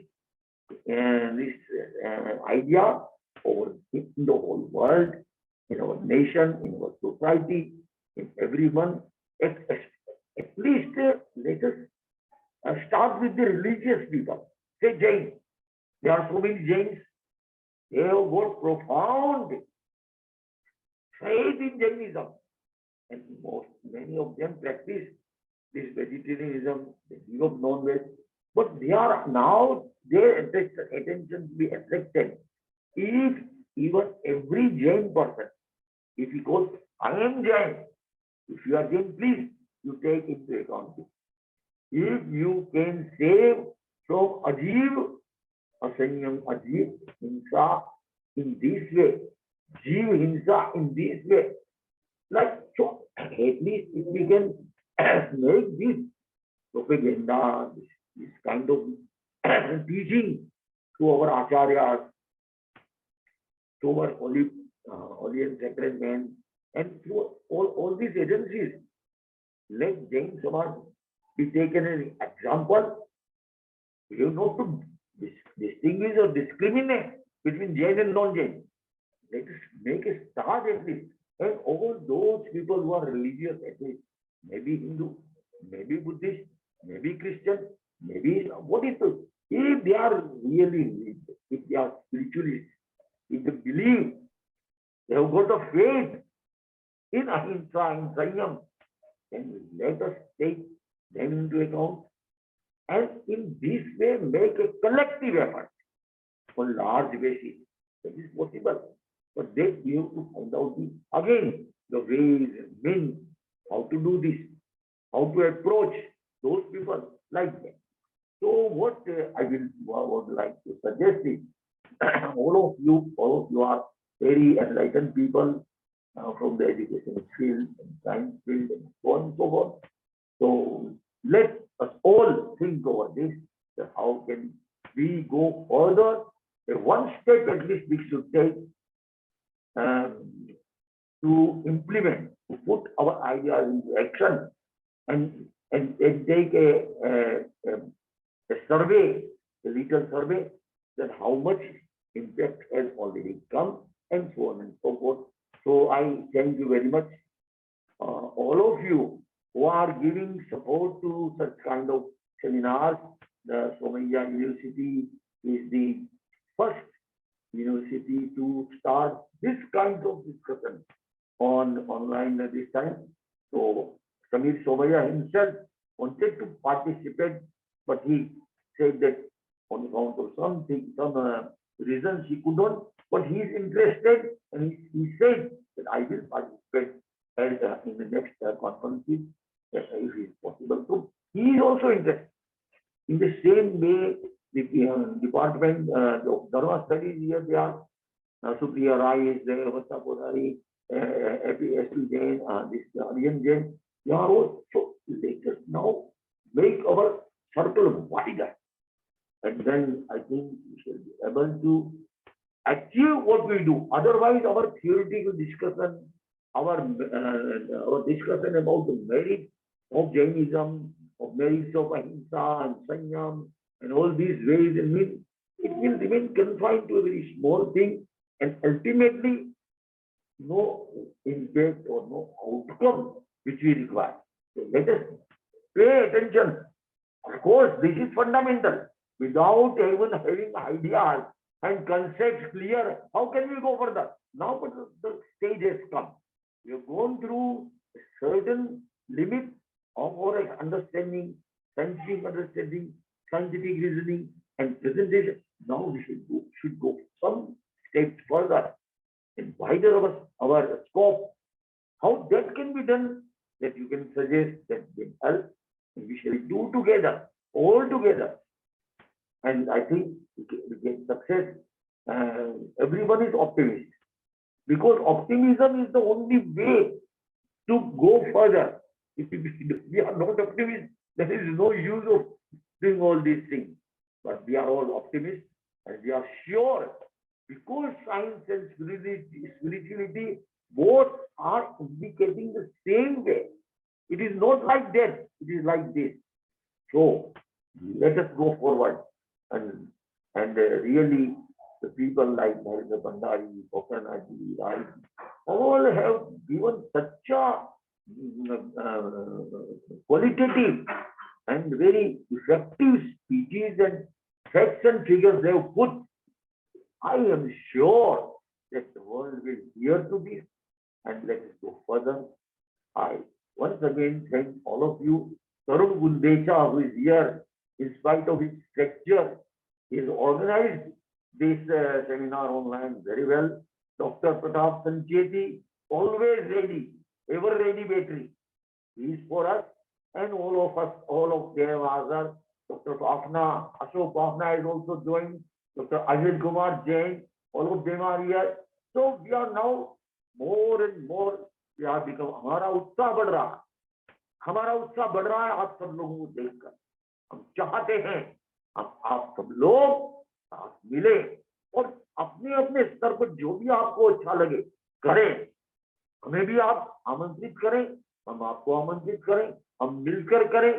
idea over in the whole world, in our nation, in our society, in everyone. At least let us start with the religious people. Say Jains. There are so many Jains. They have got profound faith in Jainism, and many of them practice this vegetarianism, they give up non-veg, but they are now their attention to be attracted. If even every Jain person, if he goes, I am Jain, if you are Jain, please you take into account this. If you can save from Ajiv, Asanyam, Ajiv, Himsa in this way, Jiv Himsa in this way, like so, at least if we can make this propaganda, this kind of teaching to our acharyas, to our holy and sacred men, and through all these agencies, let Jain Samaj be taken as an example. We have not to distinguish or discriminate between Jain and non-Jain. Let us make a start at least. And all those people who are religious, at least, maybe Hindu, maybe Buddhist, maybe Christian, maybe what is it? If they are really religious, if they are spiritualists, if they believe, they have got a faith in ahimsa, in Sanyam, then let us take them into account, and in this way make a collective effort on large basis. That is possible. But then we have to find out again the ways and means, how to do this, how to approach those people like that. So what I would like to suggest is, all of you are very enlightened people from the education field and science field and so on and so forth. So let us all think over this, that how can we go further? One step at least we should take to implement, to put our ideas into action, and take a survey, a little survey, that how much impact has already come, and so on and so forth. So I thank you very much, all of you who are giving support to such kind of seminars. The Somaiya University is the first university to start this kind of discussion on online at this time. So Samir Somaiya himself wanted to participate, but he said that on account of some reasons he could not, but he is interested, and he said that I will participate in the next conferences if it is possible. So he is also interested. In the same way, the department of Dharma studies here, they are Supriya Rai is there, Pratap Sanchetee, S.P. Jain, this Aryan Jain. They are all, so let us now make our circle wider, and then I think we shall be able to achieve what we do. Otherwise, our theoretical discussion, our discussion about the merits of Jainism, of merits of ahimsa and sanyam, and all these ways and means, it will remain confined to a very small thing, and ultimately no impact or no outcome which we require. So let us pay attention. Of course, this is fundamental. Without even having ideas and concepts clear, how can we go further? Now the stage has come. We have gone through a certain limit of our understanding, scientific understanding, scientific reasoning, and presentation. Now we should go some steps further and wider our scope. How that can be done, that you can suggest, that will help, and we shall do together, all together. And I think we get success. Everyone is optimist, because optimism is the only way to go further. If we are not optimists, there is no use of doing all these things. But we are all optimists, and we are sure, because science and spirituality both are indicating the same way. It is not like that, it is like this. So let us go forward, and really the people like Narendra Bhandari, Rai, all have given such a qualitative and very effective speeches and facts and figures they have put. I am sure that the world will hear to this, and let us go further. I once again thank all of you. Tarun Gundecha, who is here, in spite of his fracture, he has organized this seminar online very well. Dr. Pratap Sanchetee, always ready, ever ready battery. He is for us, and all of them are. Dr. Pafna, Ashok Pafna is also joined. Dr. Ajit Kumar Jain, all of them are here. So we are now more and more, we are become, हमारा उत्साह बढ़ रहा है आप सब लोगों को देखकर. हम चाहते हैं आप सब लोग साथ मिले और अपने अपने स्तर पर जो भी आपको अच्छा लगे करें. हमें भी आप आमंत्रित करें, हम आपको आमंत्रित करें, हम मिलकर करें,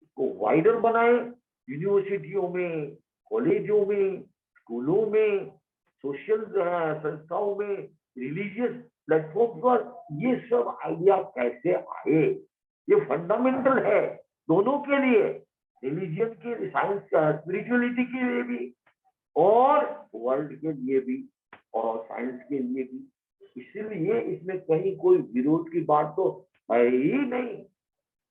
इसको वाइडर बनाएं. यूनिवर्सिटियों में, कॉलेजों में, स्कूलों में, सोशल संस्थाओं में, रिलीजियस प्लेटफॉर्म पर ये सब आइडिया कैसे आए, ये फंडामेंटल है दोनों के लिए, रिलीजियन के, साइंस का, स्पिरिचुअलिटी के लिए भी और वर्ल्ड के लिए भी और साइंस के लिए भी. इसलिए इसमें कहीं कोई विरोध की बात तो है ही नहीं.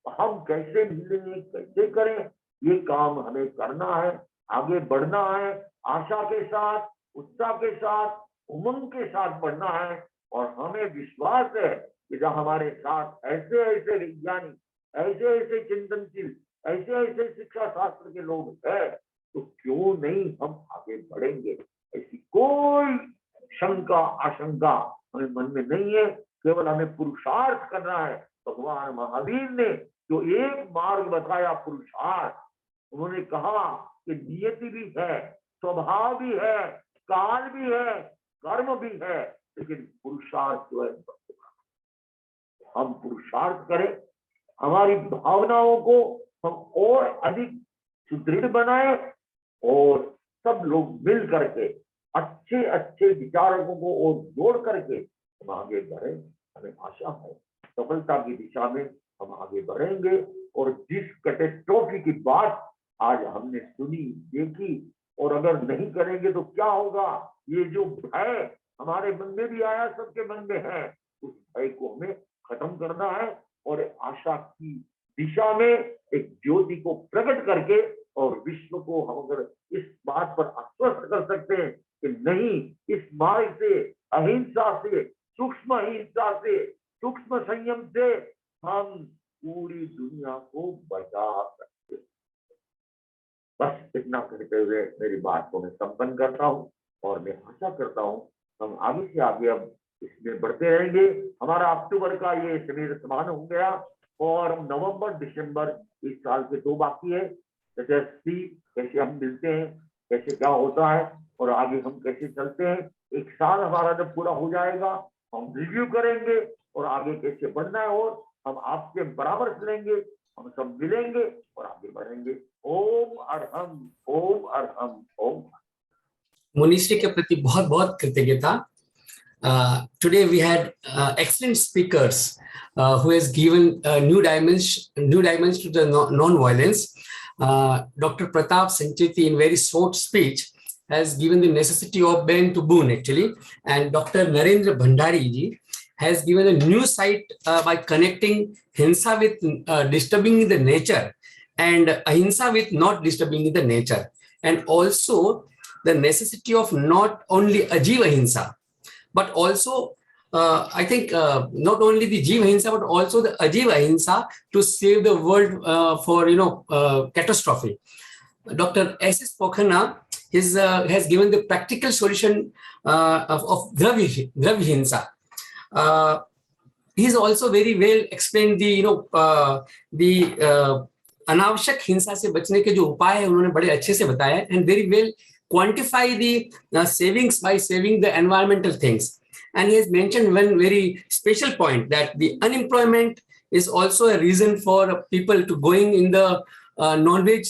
हम कैसे मिलेंगे, कैसे करें, ये काम हमें करना है, आगे बढ़ना है, आशा के साथ, उत्साह के साथ, उमंग के साथ बढ़ना है. और हमें विश्वास है कि जब हमारे साथ ऐसे ऐसे वैज्ञानिक, ऐसे ऐसे चिंतनशील, ऐसे ऐसे शिक्षा शास्त्र के लोग हैं, तो क्यों नहीं हम आगे बढ़ेंगे. ऐसी कोई शंका आशंका हमें मन में नहीं है. केवल हमें पुरुषार्थ करना है. भगवान महावीर ने जो एक मार्ग बताया, पुरुषार्थ, उन्होंने कहा कि नियति भी है, स्वभाव भी है, काल भी है, कर्म भी है, लेकिन पुरुषार्थ जो है हम पुरुषार्थ करें, हमारी भावनाओं को हम और अधिक सुदृढ़ बनाएं और सब लोग मिल करके अच्छे अच्छे विचारकों को और जोड़ करके हम आगे बढ़े. हमें आशा है सफलता की दिशा में हम आगे बढ़ेंगे. और जिस कैटास्ट्रोफी की बात आज हमने सुनी, देखी, और अगर नहीं करेंगे तो क्या होगा, ये जो भय हमारे मन में भी आया, सबके मन में है, उस भय को हमें खत्म करना है और आशा की दिशा में एक ज्योति को प्रकट करके और विश्व को हम अगर इस बात पर आश्वस्त कर सकते हैं कि नहीं, इस मार्ग से, अहिंसा से, सूक्ष्म हिंसा से, सूक्ष्म संयम से हम पूरी दुनिया को बचा सकते. बस इतना कहते हुए मेरी बात को मैं संपन्न करता हूँ और मैं आशा करता हूँ हम आगे से आगे अब इसमें बढ़ते रहेंगे. हमारा अक्टूबर का ये शिविर समाप्त हो गया और नवंबर दिसंबर इस साल के 2 बाकी है. कैसे हम मिलते हैं, कैसे क्या होता है और आगे हम कैसे चलते हैं. 1 साल हमारा जब पूरा हो जाएगा हम रिव्यू करेंगे और आगे कैसे बढ़ना है और हम आपके बराबर चलेंगे, हम सब मिलेंगे और आगे बढ़ेंगे. ओम अरहम, ओम अरहम, ओम. मुनिश्री के प्रति बहुत बहुत कृतज्ञता. Today we had excellent speakers who has given new dimensions to the non-violence. Dr. Pratap Sanchetee, in very short speech, has given the necessity of bend to boon actually, and Dr. Narendra Bhandari ji has given a new sight by connecting himsa with disturbing the nature and ahimsa with not disturbing the nature, and also the necessity of not only ajiva ahimsa but also I think not only the Jiva Hinsa but also the Ajiva Hinsa to save the world for catastrophe. Dr. S.S. Pokhana has given the practical solution of Dravya Hinsa. He's also very well explained the अनावश्यक हिंसा से बचने के जो उपाय है उन्होंने बड़े अच्छे से बताया, and very well quantify the savings by saving the environmental things. And he has mentioned one very special point, that the unemployment is also a reason for people to going in the non-veg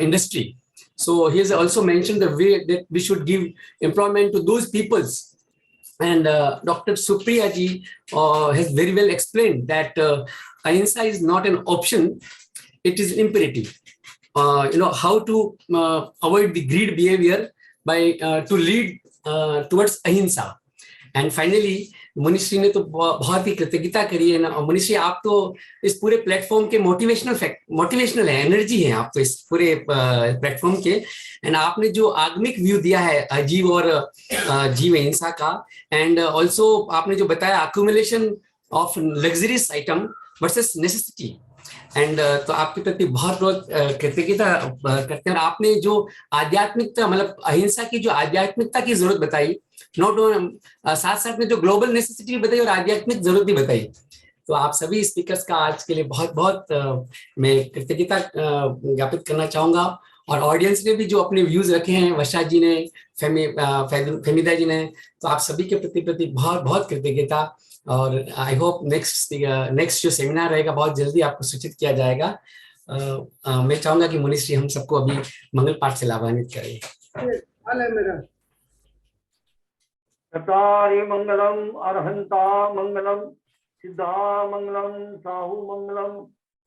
industry. So he has also mentioned the way that we should give employment to those peoples. And Dr. Supriya ji has very well explained that ahimsa is not an option, it is imperative. How to avoid the greed behavior by to lead towards ahimsa. And finally, मुनिश्री ने तो बहुत ही कृतज्ञता करी है ना. मुनिश्री, आप तो इस पूरे प्लेटफॉर्म के मोटिवेशनल है, एनर्जी है आप तो इस पूरे प्लेटफॉर्म के. एंड आपने जो आगमिक व्यू दिया है अजीव और जीव हिंसा का, एंड ऑल्सो आपने जो बताया accumulation of luxurious item versus necessity, and तो आपके प्रति बहुत बहुत कृतज्ञता करते हैं. और आपने जो आध्यात्मिकता, मतलब अहिंसा की जो आध्यात्मिकता की जरूरत बताई, नॉट साथ साथ में जो ग्लोबल नेसेसिटी बताई और आध्यात्मिक जरूरत भी बताई, तो आप सभी स्पीकर्स का आज के लिए बहुत बहुत मैं कृतज्ञता ज्ञापित करना चाहूंगा. और ऑडियंस ने भी जो अपने व्यूज रखे हैं, वर्षा जी ने, फेमिदा जी ने, तो आप सभी के प्रति बहुत बहुत कृतज्ञता. और आई होप नेक्स्ट जो सेमिनार रहेगा बहुत जल्दी आपको सूचित किया जाएगा. मैं चाहूंगा कि मुनिश्री हम सबको अभी मंगल पाठ से लाभान्वित करें. चतारि मंगलम अरहंता मंगलम सिद्धा मंगलम साहु मंगलम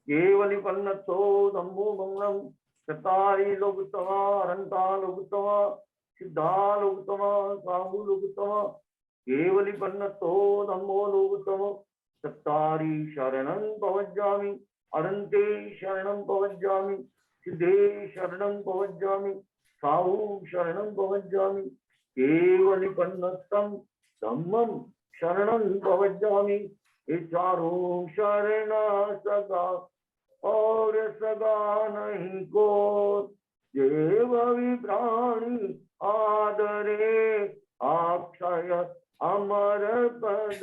केवलिपन्नतो धम्मो मंगलम. चतारि लोकुत्तमा अरहंता लोकुत्तमा सिद्धा लोकुत्तमा साहु लोकुत्तमा केवलिपन्नतो धम्मो लोकुत्तमा. चतारि शरणं पवज्जामि अरहन्ते शरणं पवज्जामि सिद्धे शरणं पवज्जामि साहु शरणं पवज्जामि केवलिपन्नतं धम्मं शरणं पवज्जामि. ये चारों शरण सगा और सगा नहीं को, देव विप्राणी आदरे अक्षय अमर पद.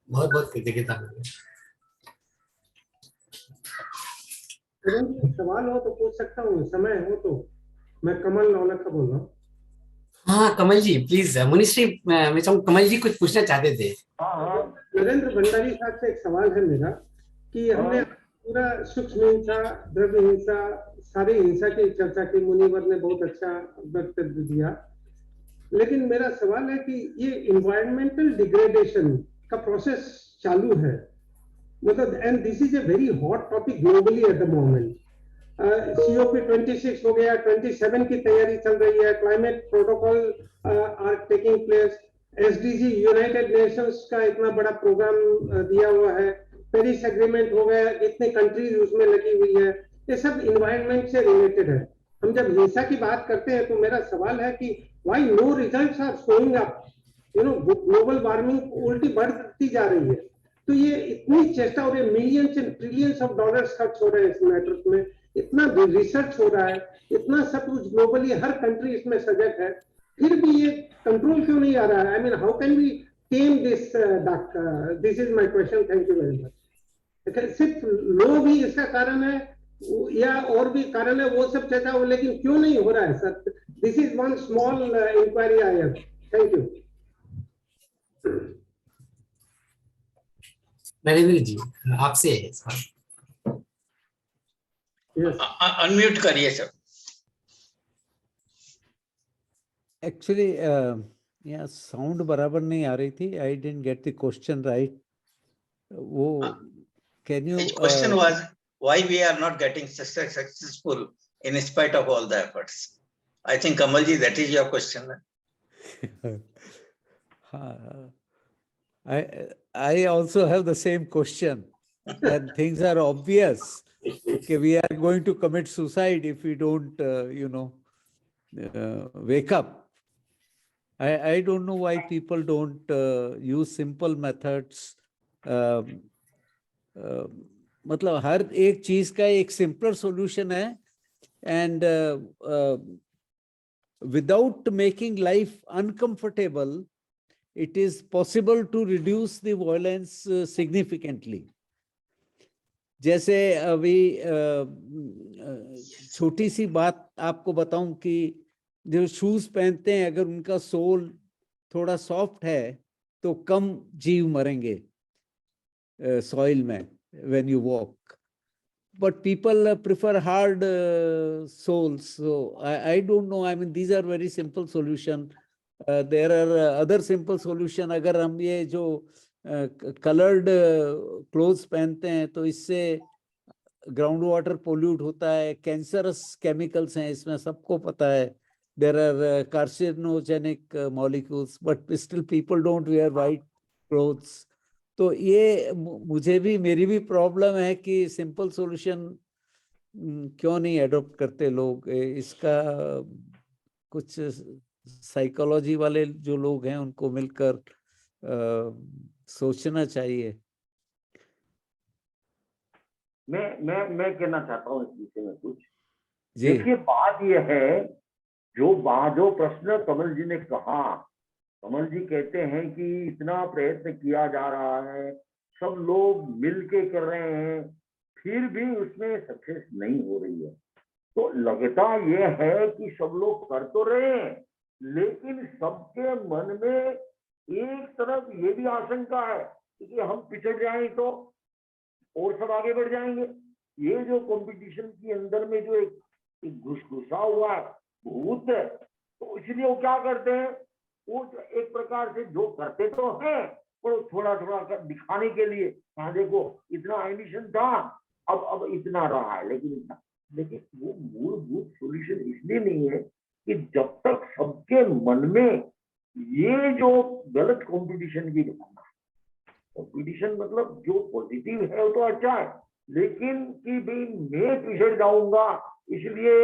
बहुत बहुत कृतज्ञता. सवाल हो तो पूछ सकता हूँ, समय हो तो. मैं कमल नौलखा बोल रहा हूँ. हाँ कमल जी प्लीज. मुनिश्री, मैं चाहूँ कमल जी कुछ पूछना चाहते थे. नरेंद्र भंडारी साहब से एक सवाल है मेरा, कि हमने पूरा सूक्ष्म हिंसा, द्रव्य हिंसा, सारी हिंसा की चर्चा की, मुनिवर ने बहुत अच्छा वक्तव्य दिया. लेकिन मेरा सवाल है कि ये इन्वायरमेंटल डिग्रेडेशन का प्रोसेस चालू है, मतलब, and this is a very hot topic globally at the moment. COP 26 हो गया, 27 की तैयारी चल रही है, climate protocol are taking place, SDG United Nations का इतना बड़ा प्रोग्राम दिया हुआ है, पेरिस एग्रीमेंट हो गया, इतने कंट्रीज उसमें लगी हुई है. ये सब इन्वायरमेंट से रिलेटेड है. हम जब हिंसा की बात करते हैं तो मेरा सवाल है कि why no results are showing up. Global warming उल्टी बढ़ती जा रही है. तो ये इतनी चेष्टा हो रही है, millions and trillions of dollars खर्च हो रहे हैं इस मैटर में, इतना रिसर्च हो रहा है, इतना सब कुछ ग्लोबली हर कंट्री इसमें सजग है, फिर भी ये कंट्रोल क्यों नहीं आ रहा है? I mean, how can we tame this duck? This is my question. Thank you very much. सिर्फ लो भी इसका कारण है या और भी कारण है, वो सब चर्चा हो, लेकिन क्यों नहीं हो रहा है sir? This is one small inquiry I have. Thank you. Narendra ji आपसे है सवाल. Yes. अनम्यूट करिए सर. Actually, yeah, sound बराबर नहीं आ रही थी. I didn't get the question right. वो can you? His question was why we are not getting successful in spite of all the efforts. I think Kamalji, that is your question. I also have the same question. When things are obvious, okay, we are going to commit suicide if we don't, wake up. I don't know why people don't use simple methods. मतलब हर एक चीज का एक simpler solution है, and without making life uncomfortable, it is possible to reduce the violence significantly. जैसे अभी छोटी सी बात आपको बताऊं कि जो शूज पहनते हैं, अगर उनका सोल थोड़ा सॉफ्ट है तो कम जीव मरेंगे सॉइल में when you walk. But people prefer hard soles. So I don't know. I mean, these are very simple solution. There are other simple solution. अगर हम ये जो colored clothes पहनते हैं तो इससे ग्राउंड वाटर पोल्यूट होता है, कैंसरस केमिकल्स हैं इसमें, सबको पता है. There are carcinogenic molecules, but still people don't wear white clothes. तो ये मुझे भी, मेरी भी प्रॉब्लम है कि सिंपल सॉल्यूशन क्यों नहीं एडॉप्ट करते लोग. इसका कुछ साइकोलॉजी वाले जो लोग हैं उनको मिलकर सोचना चाहिए. मैं कहना चाहता हूँ इस विषय में कुछ. जी, देखिए, बात यह है, जो प्रश्न कमल जी ने कहा, कमल जी कहते हैं कि इतना प्रयत्न किया जा रहा है, सब लोग मिलके कर रहे हैं, फिर भी उसमें सक्सेस नहीं हो रही है. तो लगता यह है कि सब लोग कर तो रहे हैं, लेकिन सबके मन में एक तरफ ये भी आशंका है कि हम पिछड़ जाएं तो और सब आगे बढ़ जाएंगे. ये जो कंपटीशन के अंदर में जो एक घुसा हुआ भूत है, तो इसलिए वो क्या करते हैं, वो एक प्रकार से जो करते तो हैं, पर थोड़ा थोड़ा दिखाने के लिए, हाँ देखो इतना एमिशन था, अब इतना रहा है, लेकिन वो मूलभूत सॉल्यूशन इसलिए नहीं है कि जब तक सबके मन में ये जो गलत कंपटीशन की भावना, कंपटीशन मतलब जो पॉजिटिव है वो तो अच्छा है, लेकिन कि भाई मैं पिछड़ जाऊंगा इसलिए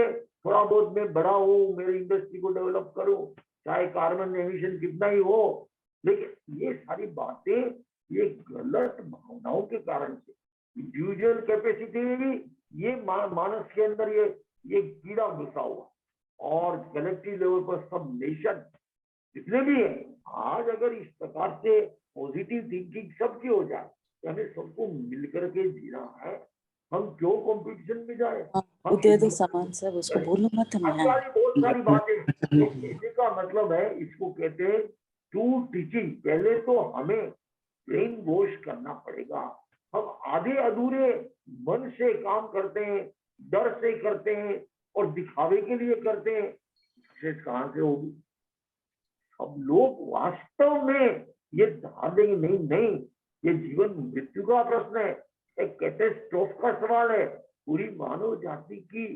थोड़ा बहुत मैं बड़ा हूँ, मेरी इंडस्ट्री को डेवलप करूं, चाहे कार्बन एमिशन कितना ही हो. लेकिन ये सारी बातें ये गलत भावनाओं के कारण से, इंडिविजुअल कैपेसिटी में भी ये मानस के अंदर ये कीड़ा घुसा हुआ, और कलेक्टिव लेवल पर सब नेशन जितने भी है, आज अगर इस प्रकार से पॉजिटिव थिंकिंग सबकी हो जाए, हमें सबको मिलकर के जीना है, हम क्यों कंपटीशन में जाए. सामान सब उसको बोलो मत. बहुत सारी बातें. तो कहने का मतलब है, इसको कहते हैं टू टीचिंग. पहले तो हमें ब्रेन वॉश करना पड़ेगा. हम आधे अधूरे मन से काम करते हैं, डर से करते हैं और दिखावे के लिए करते हैं, सक्सेस कहां से होगी. अब लोग वास्तव में ये ध्यान देंगे, नहीं, ये जीवन मृत्यु का प्रश्न है, एक कैटास्ट्रोफ का सवाल है, पूरी मानव जाति की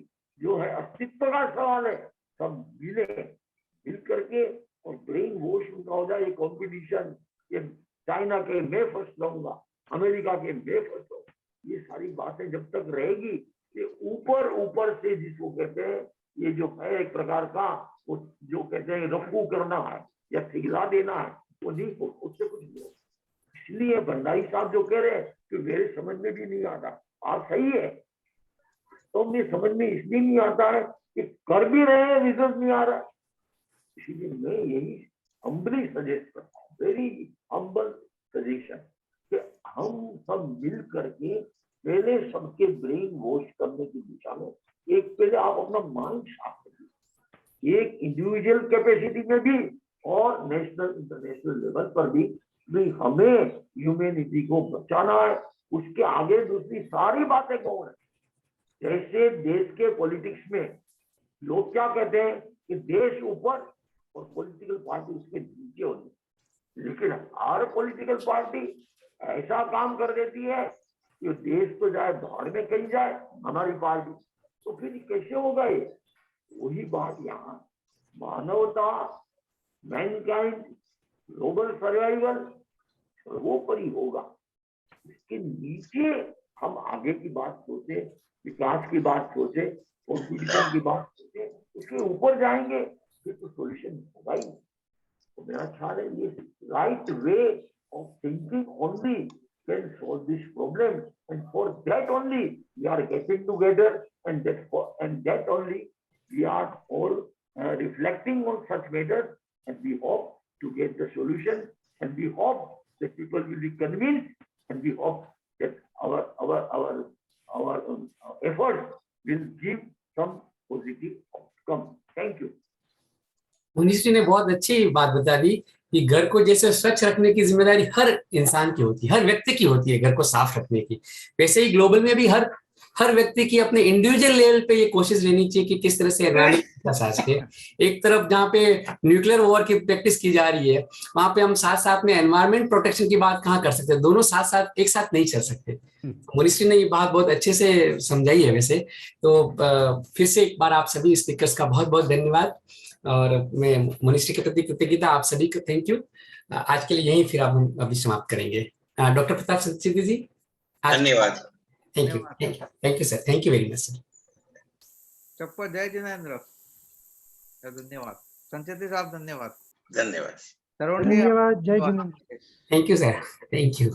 जो है अस्तित्व का सवाल है. सब मिल करके और ब्रेन वॉश उनका हो जाए. ये कॉम्पिटिशन, ये चाइना के मैं फर्स्ट लाऊंगा, अमेरिका के मैं फर्स्ट लाऊंगा, ये सारी बातें जब तक रहेगी, ये ऊपर से जिसको कहते हैं, ये जो है एक प्रकार का वो जो कहते हैं रफू करना है या ठिगला देना है, वो नहीं हो, उससे कुछ नहीं हो. इसलिए भंडारी साहब जो कह रहे हैं कि मेरे समझ में भी नहीं आता, आप सही है, तो मेरे समझ में इसलिए नहीं आता है कि कर भी रहे हैं, रिजल्ट नहीं आ रहा. इसलिए मैं यही हम्बली सजेस्ट करता हूँ, वेरी हम्बल सजेशन, कि हम सब मिल करके पहले सबके ब्रेन वॉश करने की दिशा में पहले आप अपना माइंड साफ करिए, एक इंडिविजुअल कैपेसिटी में भी और नेशनल इंटरनेशनल लेवल पर भी हमें ह्यूमैनिटी को बचाना है. उसके आगे दूसरी सारी बातें कौन है, जैसे देश के पॉलिटिक्स में लोग क्या कहते हैं कि देश ऊपर और पॉलिटिकल पार्टी उसके नीचे होती, लेकिन हर पॉलिटिकल पार्टी ऐसा काम कर देती है कि देश तो जाए भाड़ में कहीं जाए हमारी पार्टी, तो फिर कैसे होगा ये? वही बात यहाँ, मानवता, मैनकाइंड, ग्लोबल सर्वाइवल सर्वोपरि होगा। इसके नीचे हम आगे की बात सोचे, विकास की बात सोचे, कॉम्पिटिशन की बात सोचे, उसके ऊपर जाएंगे फिर तो सॉल्यूशन होगा ही। तो मेरा ख्याल है ये right way of thinking only can solve this problem, and for that only we are getting together, and that only we are all reflecting on such matters, and we hope to get the solution, and we hope that people will be convinced, and we hope that our efforts will give some positive outcome. Thank you. Munish ji ने बहुत अच्छी बात बता दी कि घर को जैसे स्वच्छ रखने की जिम्मेदारी हर इंसान की होती है, हर व्यक्ति की होती है घर को साफ रखने की, वैसे ही ग्लोबल में भी हर व्यक्ति की अपने इंडिविजुअल लेवल पे ये कोशिश रहनी चाहिए कि किस तरह से एनवायरमेंट का साथ के एक तरफ जहाँ पे न्यूक्लियर वॉर की प्रैक्टिस की जा रही है, वहां पे हम साथ साथ में एनवायरमेंट प्रोटेक्शन की बात कहाँ कर सकते हैं, दोनों साथ साथ एक साथ नहीं चल सकते। मुनीष जी ने ये बात बहुत अच्छे से समझाई है। वैसे तो फिर से एक बार आप सभी स्पीकर्स का बहुत बहुत धन्यवाद, और मैं मुनीष जी के प्रति कृतज्ञता, आप सभी को थैंक यू। आज के लिए यहीं फिर आप हम अभी समाप्त करेंगे। डॉक्टर प्रताप संचेती जी, धन्यवाद। Thank you sir, thank you very much sir. चप्पा जय जिनेंद्र, धन्यवाद। संचेती साहब धन्यवाद। धन्यवाद। धन्यवाद, जय Jinendra. Thank you sir, thank you.